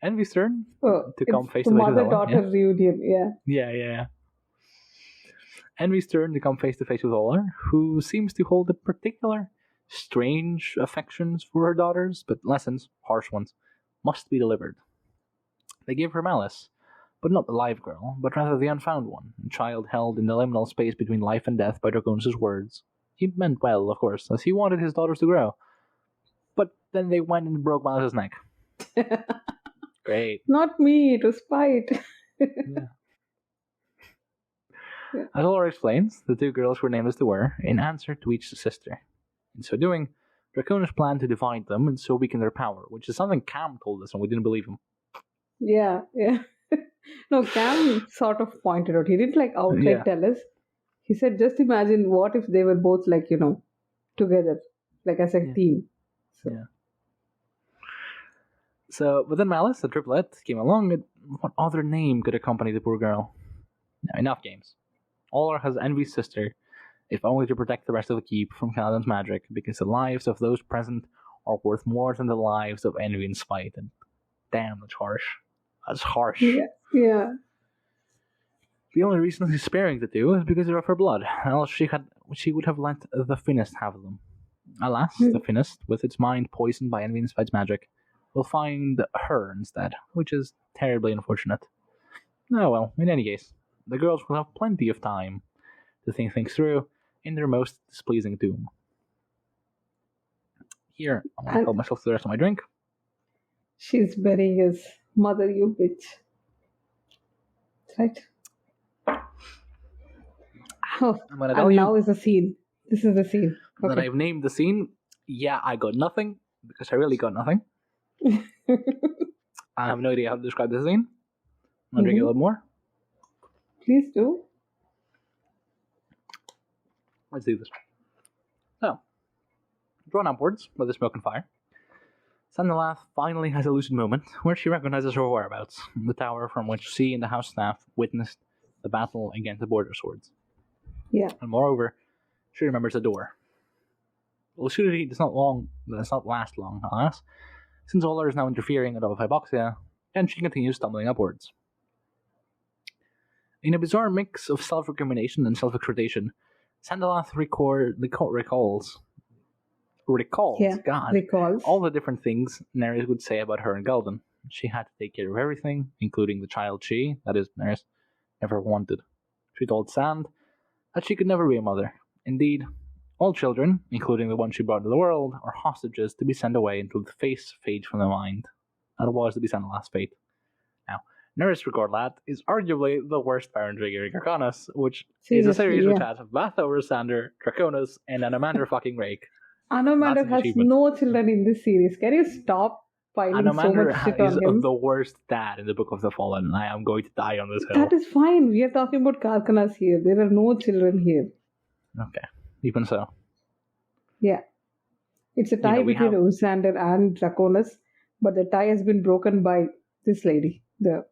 Envy's turn to come face to face with Olar. Mother-daughter reunion, Yeah. Envy's turn to come face to face with Olar, who seems to hold a particular strange affections for her daughters, but lessons, harsh ones, must be delivered. They give her Malice, but not the live girl, but rather the unfound one, a child held in the liminal space between life and death by Draconus' words. He meant well, of course, as he wanted his daughters to grow. But then they went and broke Malice's neck. Great. Not me, it was Spite. Yeah. As Olar explains, the two girls were named as they were, in answer to each sister. In so doing, Draconus planned to divide them and so weaken their power, which is something Cam told us and we didn't believe him. Yeah. No, Cam sort of pointed out. He didn't outright tell us. He said, just imagine what if they were both together, as a team. So, but then Malice, the triplet, came along, and what other name could accompany the poor girl? Now, enough games. Olar has Envy's sister, if only to protect the rest of the keep from Kaladin's magic, because the lives of those present are worth more than the lives of Envy and Spite, and damn, that's harsh. That's harsh. Yeah. The only reason he's sparing the two is because they're of her blood, else she would have let the Finnest have them. Alas, the Finnest, with its mind poisoned by envy and spite's magic, will find her instead, which is terribly unfortunate. Oh well, in any case, the girls will have plenty of time to think things through in their most displeasing doom. Here, I'm going to help myself to the rest of my drink. She's burying his mother, you bitch. Right? Oh, I'm going to tell and you now is the scene. This is the scene. that I've named the scene. Yeah, I got nothing, because I really got nothing. I have no idea how to describe this scene. I'm going to drink a little more. Please do. Let's do this. So, drawn upwards by the smoke and fire, Sandalath finally has a lucid moment where she recognizes her whereabouts, the tower from which she and the house staff witnessed the battle against the border swords. Yeah. And moreover, she remembers the door. Lucidity does not last long, alas, since Olar is now interfering out of hypoxia, and she continues stumbling upwards. In a bizarre mix of self-recrimination and self-exhortation, Sandalath recalls all the different things Nerys would say about her and Galvin. She had to take care of everything, including the child she, that is, Nerys, never wanted. She told Sand that she could never be a mother. Indeed, all children, including the ones she brought into the world, are hostages to be sent away until the face fades from the mind. That was to be Sandalath's fate. Now, Nerys Recordlat is arguably the worst parent figure in Draconus, which is a series which has Bathover, Sander, Draconus, and Anamander fucking Rake. Anamander has no children in this series. Can you stop piling so much shit on him? Is the worst dad in the Book of the Fallen, and I am going to die on this hill. That is fine. We are talking about Karkanas here. There are no children here. Okay, even so. Yeah. It's a tie between Usander and Draconus, but the tie has been broken by this lady, the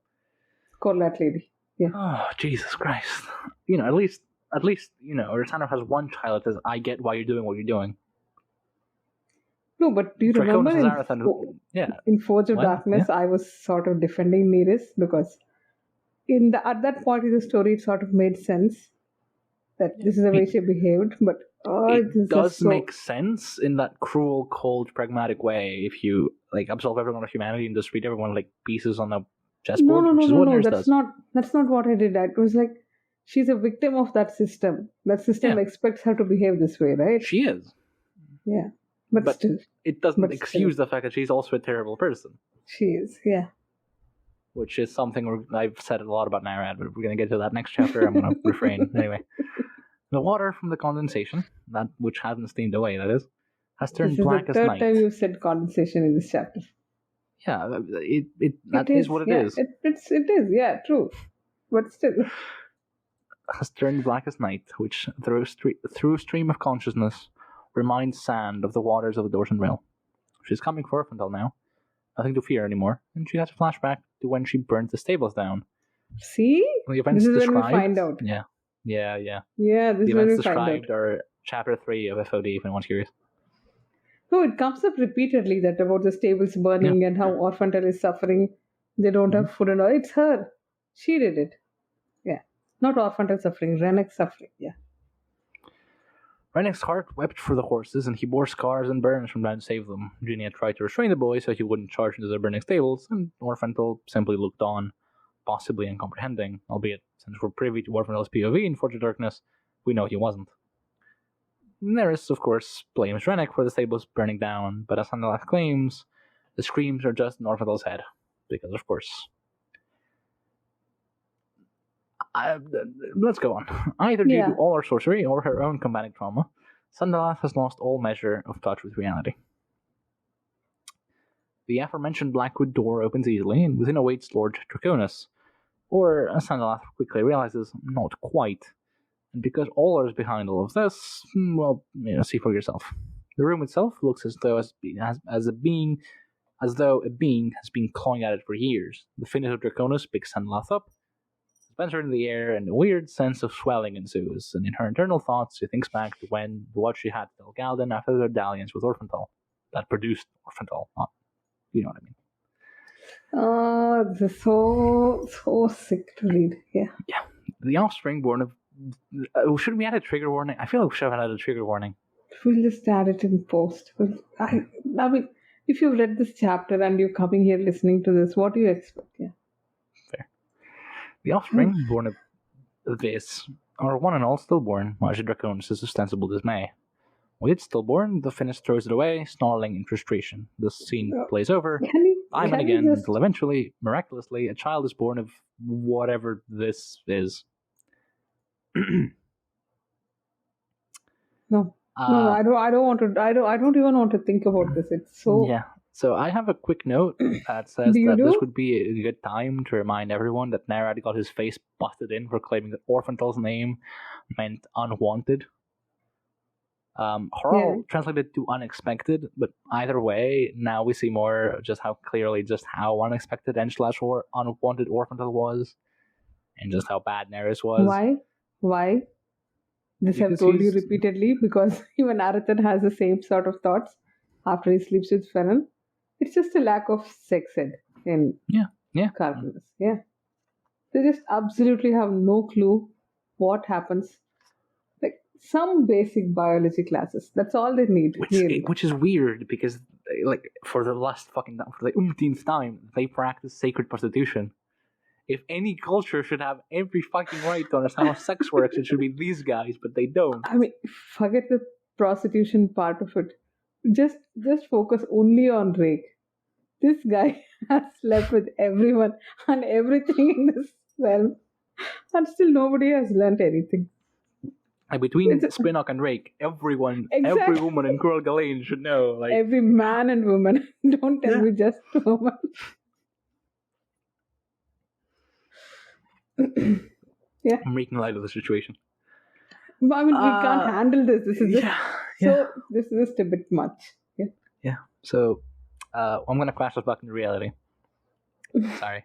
Corlat lady. Yeah. Oh, Jesus Christ. At least, Usander has one child that says, I get why you're doing what you're doing. No, but do you remember in Forge of Darkness, I was sort of defending Nerys because at that point in the story, it sort of made sense that this is the way she behaved. But it does make sense in that cruel, cold, pragmatic way. If you absolve everyone of humanity and just treat everyone like pieces on a chessboard, no. That's not what I did. It was like she's a victim of that system. That system expects her to behave this way, right? She is. Yeah. But still. It doesn't excuse the fact that she's also a terrible person. She is, yeah. Which is something I've said a lot about Nyrad, but we're going to get to that next chapter. I'm going to refrain. Anyway. The water from the condensation, that which hasn't steamed away, that is, has turned black as night. This is the third time you've said condensation in this chapter. Yeah, that is what it is. It is, yeah, true. But still. Has turned black as night, which, through stream of consciousness, reminds Sand of the waters of the Dorsan Rail. She's coming for Orphantel now. Nothing to fear anymore, and she has a flashback to when she burnt the stables down. See? This is when we find out. Yeah. Yeah, this is when we find out. The events described are Chapter 3 of FOD, if anyone's curious. No, it comes up repeatedly that about the stables burning and how Orphantel is suffering. They don't have food and all. It's her. She did it. Yeah. Not Orphantel suffering, Wreneck suffering, yeah. Wreneck's heart wept for the horses, and he bore scars and burns from trying to save them. Genia tried to restrain the boy so he wouldn't charge into the burning stables, and Orphantel simply looked on, possibly incomprehending, albeit since we're privy to Orphantel's POV in Forge of Darkness, we know he wasn't. Nerys, of course, blames Wreneck for the stables burning down, but as Sandalath claims, the screams are just in Orphantel's head, because of course. Let's go on. Either due to all her sorcery or her own combating trauma, Sandalath has lost all measure of touch with reality. The aforementioned Blackwood door opens easily, and within awaits Lord Draconus, or, as Sandalath quickly realizes, not quite. And because Olar is behind all of this, well, see for yourself. The room itself looks as though a being has been clawing at it for years. The finish of Draconus picks Sandalath up, spends her in the air, and a weird sense of swelling ensues, and in her internal thoughts she thinks back to what she had to tell Galden after their dalliance with Orphantel. That produced Orphantel, not, you know what I mean. This is so sick to read. Yeah. Yeah. The offspring born of... should we add a trigger warning? I feel like we should have added a trigger warning. We'll just add it in post. I mean, if you've read this chapter and you're coming here listening to this, what do you expect? Yeah. Fair. The offspring born of this are one and all stillborn, much to Draconus' ostensible dismay. With it stillborn, the Finnish throws it away, snarling in frustration. The scene plays over, time and again, until eventually, miraculously, a child is born of whatever this is. No, I don't want to. I don't even want to think about this. It's so. Yeah. So I have a quick note that says that this would be a good time to remind everyone that Narad got his face busted in for claiming that Orphantal's name meant unwanted. Harald translated to unexpected, but either way, now we see more just how unexpected and / unwanted Orphantal was, and just how bad Neris was. Why? This I've told you repeatedly, because even Arathan has the same sort of thoughts after he sleeps with Fennan. It's just a lack of sex ed in Calculus. Yeah. They just absolutely have no clue what happens. Like some basic biology classes. That's all they need. Which is weird because for the umpteenth time, they practice sacred prostitution. If any culture should have every fucking right to understand how sex works, it should be these guys, but they don't. I mean, forget the prostitution part of it. Just focus only on Rake. This guy has slept with everyone and everything in this realm, and still nobody has learnt anything. And between Spinnock and Rake, every woman in Coral Galen should know. Every man and woman. Don't tell me just woman. Yeah. I'm making light of the situation. But I mean, we can't handle this. This is this is just a bit much. Yeah. Yeah. So, I'm gonna crash us back into reality. Sorry.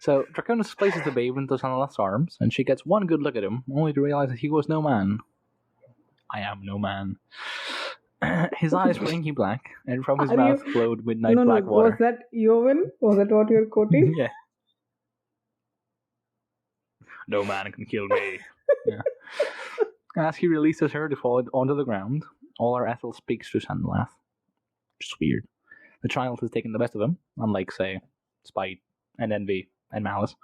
So Draconus places the babe into Sanalath's arms, and she gets one good look at him, only to realize that he was no man. I am no man. His eyes were inky black, and from his mouth flowed midnight black water. Was that Yovan? Was that what you're quoting? Yeah. No man can kill me. Yeah. As he releases her to fall onto the ground, Olar Ethel speaks to Sandalath. Which is weird. The child has taken the best of him, unlike, say, spite and envy and malice.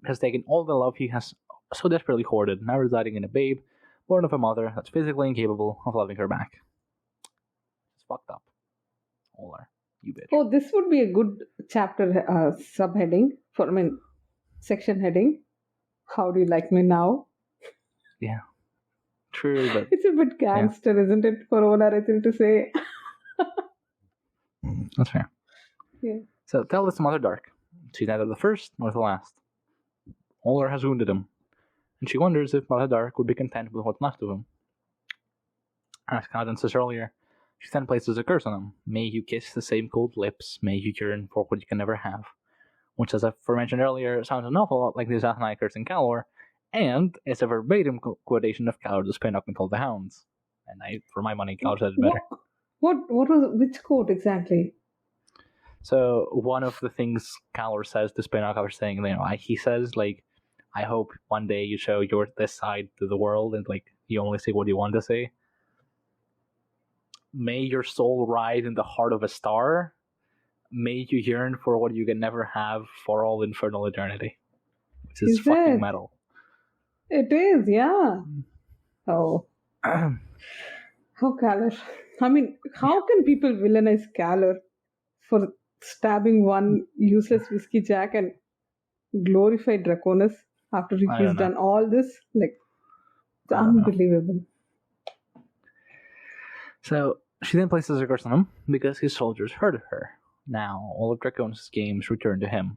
Has taken all the love he has so desperately hoarded, now residing in a babe born of a mother that's physically incapable of loving her back. It's fucked up. Olar, you bitch. Oh, this would be a good chapter subheading section heading. How do you like me now? Yeah. True, but... It's a bit gangster, isn't it, for Olar Ethel to say? That's fair. Yeah. So tell this to Mother Dark. She's neither the first nor the last. Olar has wounded him, and she wonders if Mother Dark would be content with what's left of him. As Kadan says earlier, she then places a curse on him. May you kiss the same cold lips, may you yearn for what you can never have. Which, as I mentioned earlier, sounds an awful lot like the Azathanai curse in Calor, and it's a verbatim quotation of Calor the Spinnock and Call the Hounds. And for my money, Calor said it better. Which quote exactly? So one of the things Calor says to Spinnock after saying, he says, I hope one day you show this side to the world and you only say what you want to say. May your soul ride in the heart of a star. May you yearn for what you can never have for all infernal eternity. Which is fucking metal. It is, yeah. Oh. How Calor. I mean, how can people villainize Calor for stabbing one useless whiskey jack and glorify Draconus after he's done all this? It's unbelievable. So she then places a curse on him because his soldiers hurted her. Now, all of Draconus' games return to him.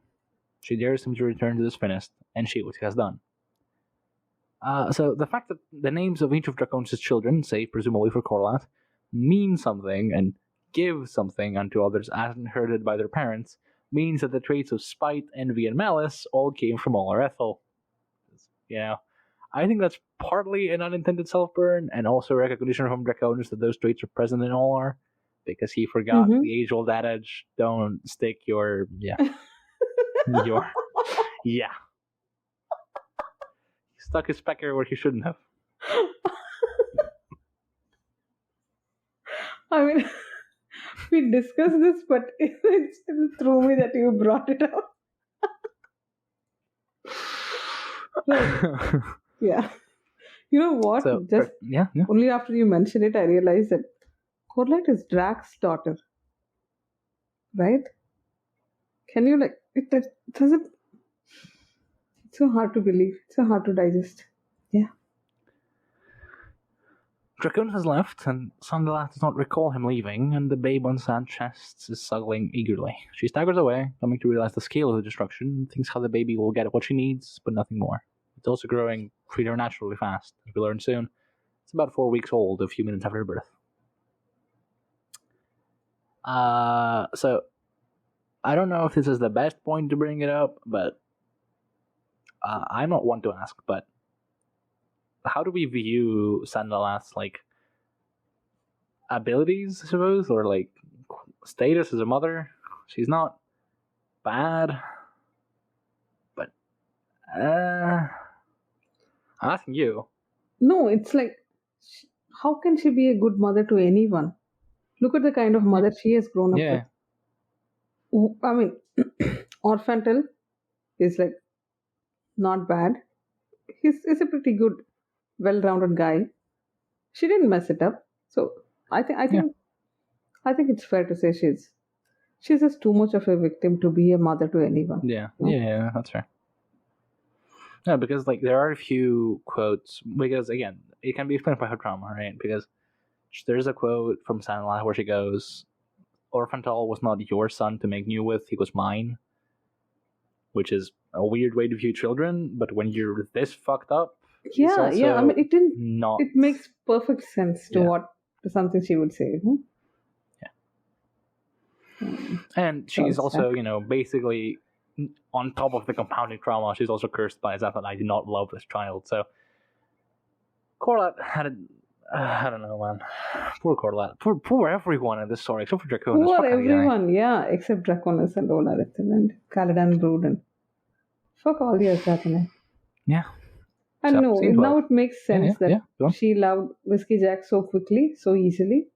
She dares him to return to the Spinist and see what he has done. So the fact that the names of each of Draconus' children, save presumably for Corlath, mean something and give something unto others as inherited by their parents, means that the traits of spite, envy, and malice all came from Olar Ethel. I think that's partly an unintended self-burn, and also recognition from Draconus that those traits are present in Olar, because he forgot the age-old adage: "Don't stick your your He stuck his pecker where he shouldn't have." I mean, we discussed this, but it still threw me that you brought it up. Yeah. You know what? So, Just yeah. only after you mentioned it, I realized that Corlett is Drax's daughter. Right? Can you it doesn't. It's so hard to believe. It's so hard to digest. Yeah. Draconus has left, and Sandala does not recall him leaving, and the babe on sand chests is suckling eagerly. She staggers away, coming to realize the scale of the destruction, and thinks how the baby will get what she needs, but nothing more. It's also growing preternaturally fast, as we learn soon. It's about 4 weeks old, a few minutes after birth. So, I don't know if this is the best point to bring it up, but I'm not one to ask, but how do we view Sandalath's abilities, I suppose, or status as a mother? She's not bad, but I'm asking you. No, it's how can she be a good mother to anyone? Look at the kind of mother she has grown up with. I mean, Orphantel is not bad. He's a pretty good, well-rounded guy. She didn't mess it up, so I think it's fair to say she's just too much of a victim to be a mother to anyone. Yeah, that's fair. No, because there are a few quotes, because again, it can be explained by her trauma, right? Because there's a quote from Sandalath where she goes, "Orphantel was not your son to make new with, he was mine," which is a weird way to view children, but when you're this fucked up, I mean, it didn't. It makes perfect sense to something she would say. And she's also, basically on top of the compounding trauma, she's also cursed by Azathanai. I do not love this child. So Corlett had I don't know, man. Poor Corlett. Poor everyone in this story, except for Draconus. Poor everyone, except Draconus and Olarithan and Caladan Brood and fuck all the Azathanai. Yeah. And now it makes sense that she loved Whiskey Jack so quickly, so easily,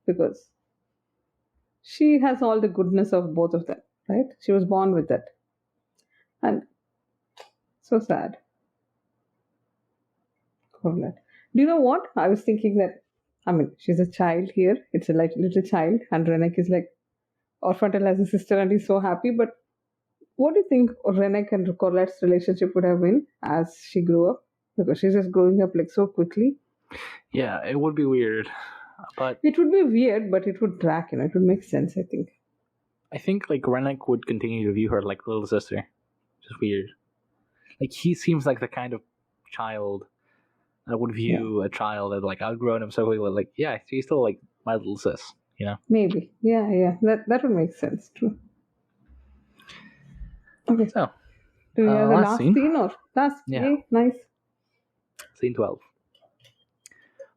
because she has all the goodness of both of them, right? She was born with that. And so sad. Corlett. Do you know what? I was thinking that, I mean, she's a child here. It's a little child. And Wreneck is Orphantel has a sister and he's so happy. But what do you think Wreneck and Corlett's relationship would have been as she grew up? Because she's just growing up so quickly. Yeah, it would be weird. But it would be weird, but it would track, it would make sense, I think. I think Wreneck would continue to view her like little sister. Just weird. He seems like the kind of child that would view a child that outgrown him so quickly. She's still my little sis, Maybe. Yeah. That would make sense, true. Okay. So do you have the last scene or last? Yeah. Nice. Scene 12.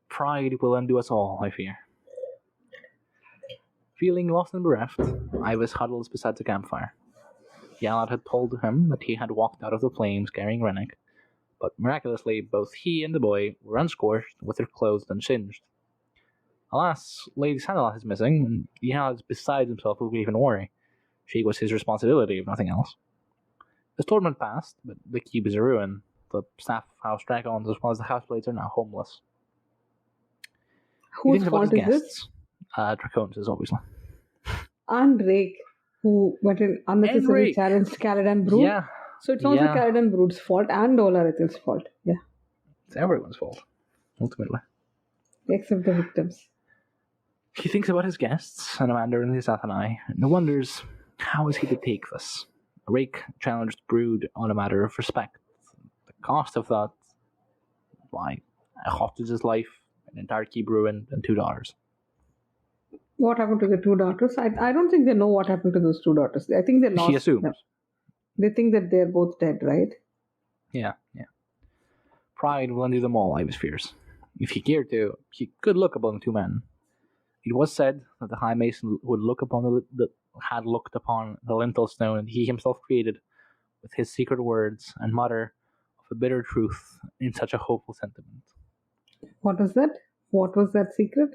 Pride will undo us all, I fear. Feeling lost and bereft, Ivis huddles beside the campfire. Yalad had told him that he had walked out of the flames carrying Wreneck, but miraculously both he and the boy were unscorched, with their clothes unsinged. Alas, Lady Sandalath is missing, and Yalad is beside himself with grief and worry. She was his responsibility, if nothing else. The storm had passed, but the keep is a ruin. The staff house dragons as well as the houseblades are now homeless. Whose fault is this? Draconus, obviously. And Rake, who went in unnecessarily challenged Caladan Brood. Yeah. So it's also Caladan Brood's fault and Olarithal's fault. Yeah. It's everyone's fault, ultimately. Except the victims. He thinks about his guests, Salamander and the Azathanai, and wonders how is he to take this. Rake challenged Brood on a matter of respect. The cost of that, why, a hostage's life, an entire keep ruined, and 2 daughters. What happened to the 2 daughters? I don't think they know what happened to those 2 daughters. I think they lost. She assumes. Them. They think that they're both dead, right? Yeah. Pride will undo them all, Ivis fears. If he cared to, he could look upon the 2 men. It was said that the High Mason had looked upon the lintel stone he himself created with his secret words and mutter of a bitter truth in such a hopeful sentiment. What was that? What was that secret?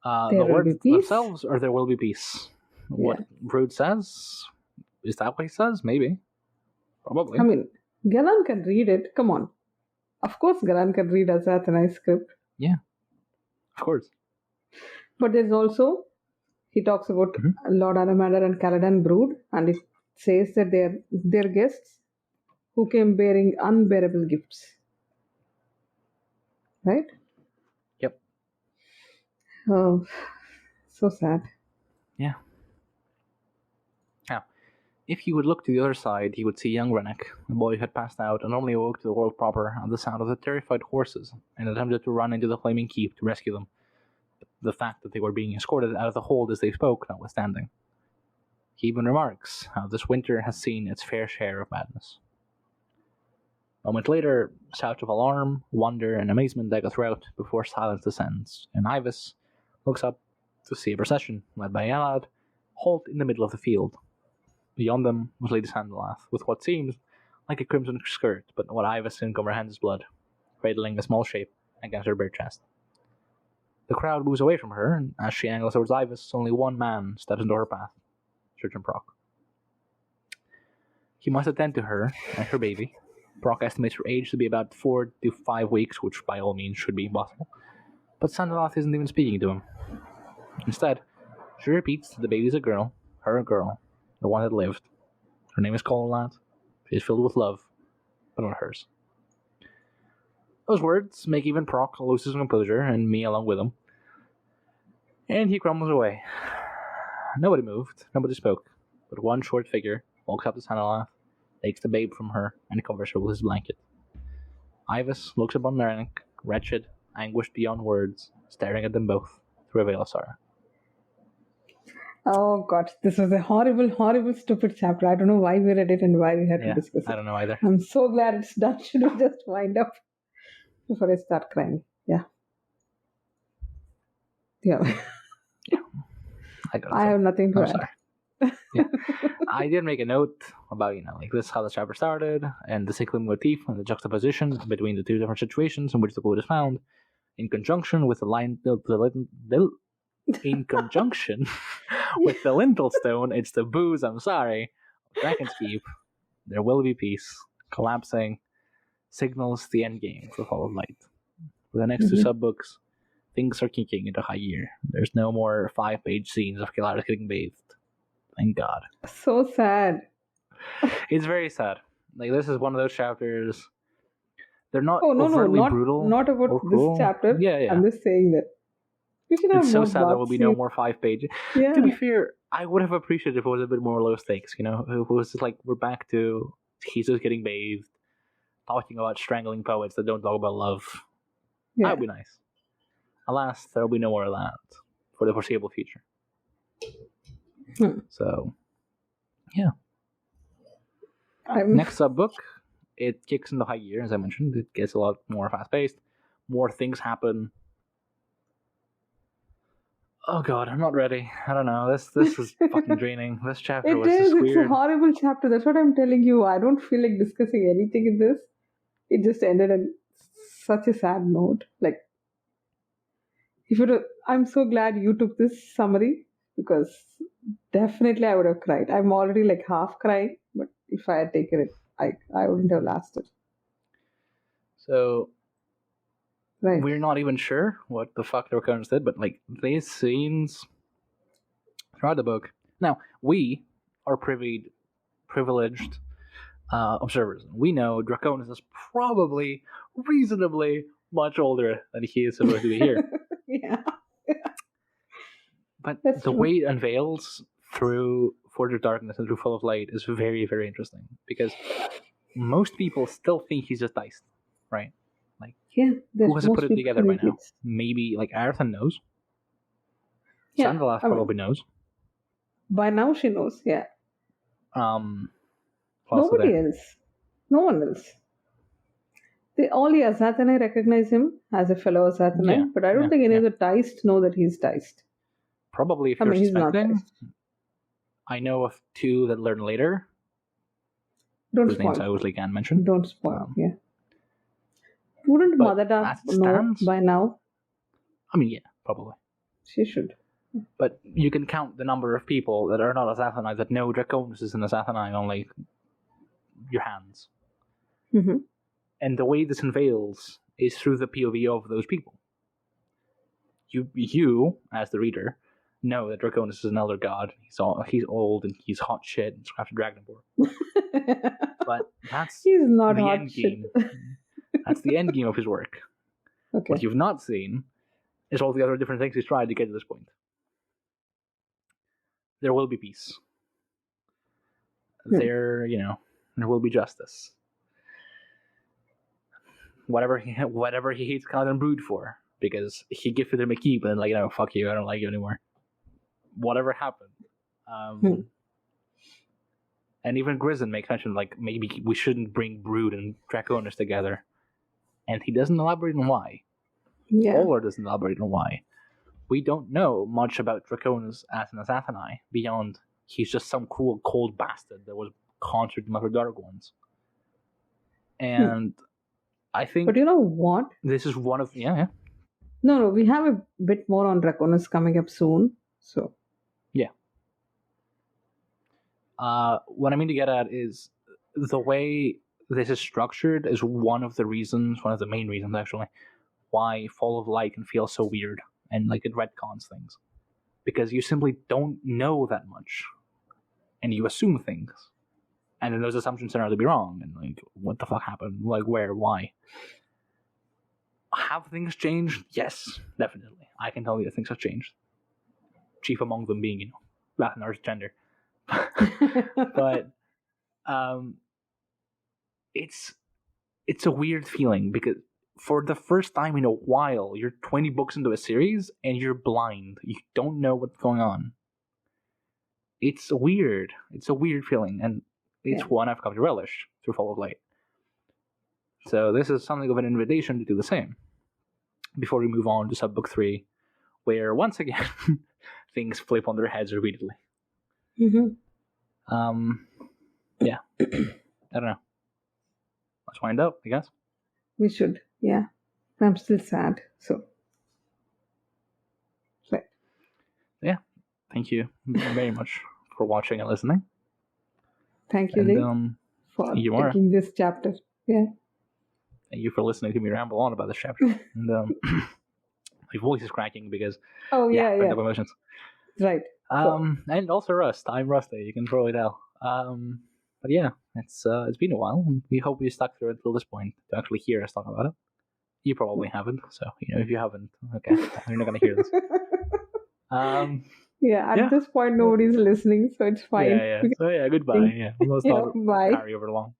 The There will words be peace? themselves, or there will be peace. What Brood says? Is that what he says? Maybe. Probably. I mean, Galan can read it. Come on. Of course, Galan can read Azathanai's script. Yeah. Of course. But there's also, he talks about Lord Alamander and Caladan Brood, and it says that they're guests who came bearing unbearable gifts. Right? Yep. Oh, so sad. Yeah. Now, if he would look to the other side, he would see young Wreneck, the boy who had passed out and only awoke to the world proper at the sound of the terrified horses and attempted to run into the flaming keep to rescue them. The fact that they were being escorted out of the hold as they spoke, notwithstanding. He even remarks how this winter has seen its fair share of madness. A moment later, shouts of alarm, wonder, and amazement echo throughout before silence descends, and Ivas looks up to see a procession, led by Alad, halt in the middle of the field. Beyond them was Lady Sandalath, with what seems like a crimson skirt, but what Ivas soon comprehends is blood, cradling a small shape against her bare chest. The crowd moves away from her, and as she angles towards Ivas, only one man steps into her path, Surgeon Prok. He must attend to her and her baby. Prok estimates her age to be about 4 to 5 weeks, which by all means should be possible. But Sandalath isn't even speaking to him. Instead, she repeats that the baby's a girl, her girl, the one that lived. Her name is Colonat. She is filled with love, but not hers. Those words make even Prok lose his composure, and me along with him. And he crumbles away. Nobody moved, nobody spoke, but one short figure walks up to Sandalath, takes the babe from her, and covers her with his blanket. Ivas looks upon Wreneck, wretched, anguished beyond words, staring at them both through a veil of sorrow. Oh god, this was a horrible, horrible, stupid chapter. I don't know why we read it and why we had to discuss it. I don't know either. I'm so glad it's done. Should we just wind up before I start crying? Yeah. I have nothing to add. Sorry. Yeah. I did make a note about, this how the chapter started, and the cycling motif and the juxtaposition between the two different situations in which the quote is found, in conjunction with in conjunction with the lintel stone, it's the booze, I'm sorry, Dracon's Keep, there will be peace, collapsing, signals the end game for Fall of Light. For the next two subbooks, things are kicking into high gear. There's no more 5-page scenes of Kelaris getting bathed. Thank God. So sad. It's very sad. This is one of those chapters. They're not not brutal. Not about this chapter. Yeah. I'm just saying that we should have it's so more sad there will be no more 5 pages. Yeah. To be fair, I would have appreciated if it was a bit more low stakes. If it was just we're back to he's just getting bathed, talking about strangling poets that don't talk about love. Yeah. That would be nice. Alas, there will be no more of that for the foreseeable future. So, yeah. Next sub-book, it kicks into high gear, as I mentioned. It gets a lot more fast-paced. More things happen. Oh god, I'm not ready. I don't know. This is fucking draining. This chapter was just weird. It's a horrible chapter. That's what I'm telling you. I don't feel like discussing anything in this. It just ended on such a sad note. I'm so glad you took this summary, because definitely I would have cried. I'm already half crying, but if I had taken it, I wouldn't have lasted. So, right. We're not even sure what the fuck Draconus did, but these scenes throughout the book. Now, we are privileged observers. We know Draconus is probably reasonably much older than he is supposed to be here. Yeah. But That's the true. way it unveils through Forge of Darkness and through Fall of Light is very, very interesting, because most people still think he's just diced, right? Who hasn't put it together by now? Maybe Arathan knows. Yeah, Sandalath probably knows. By now she knows, yeah. Nobody Nobody else. No one else. All the Azathanai recognize him as a fellow Azathanai, Yeah, but I don't yeah, think any yeah. of the Teist know that he's Teist. Probably if I you're mean, he's not suspecting. Teist. I know of two that learn later, Don't whose names I spoil. obviously can't mention. Don't spoil. Yeah. Wouldn't but Mother Dark as it know stands- by now? I mean, yeah, probably. She should. But you can count the number of people that are not Azathanai that know Draconus is an Azathanai on like your hands. Mm-hmm. And the way this unveils is through the POV of those people. You as the reader, know that Draconus is an elder god. He's old and he's hot shit and he's crafted Dragonborn. But that's He's not the hot end shit. game. That's the end game of his work. Okay. What you've not seen is all the other different things he's tried to get to this point. There will be peace. There will be justice. Whatever he hates Khaled and Brood for, because he gifted him a key, but then fuck you, I don't like you anymore. Whatever happened. And even Grizzin makes mention maybe we shouldn't bring Brood and Draconus together. And he doesn't elaborate on why. Yeah. Olar doesn't elaborate on why. We don't know much about Draconus as an Azathanai beyond he's just some cruel, cold bastard that was conjured by the Dark Ones. And I think... But you know what? This is one of... Yeah. No, we have a bit more on Draconus coming up soon. So... Yeah. What I mean to get at is the way this is structured is one of the main reasons actually, why Fall of Light can feel so weird and it retcons things. Because you simply don't know that much. And you assume things. And then those assumptions turn out to be wrong. And what the fuck happened? Where? Why? Have things changed? Yes, definitely. I can tell you that things have changed. Chief among them being, Rathanar's gender. But it's a weird feeling because for the first time in a while, you're 20 books into a series and you're blind. You don't know what's going on. It's weird. It's a weird feeling, and it's one I've come to relish through Fall of Light. So this is something of an invitation to do the same. Before we move on to Subbook 3, where once again things flip on their heads repeatedly. Mm-hmm. Yeah. I don't know. Let's wind up, I guess. We should, yeah. I'm still sad, so. Right. Yeah. Thank you very much for watching and listening. Thank you, Lee, for taking this chapter. Yeah. Thank you for listening to me ramble on about this chapter. And my voice is cracking because yeah. pent up emotions. Right. And also Rust. I'm rusty. You can probably tell. But yeah, it's been a while, and we hope you stuck through it till this point to actually hear us talk about it. You probably haven't, so if you haven't, okay, you're not gonna hear this. At this point, nobody's listening, so it's fine. Yeah. So goodbye. Yeah, let's not bye. carry over long.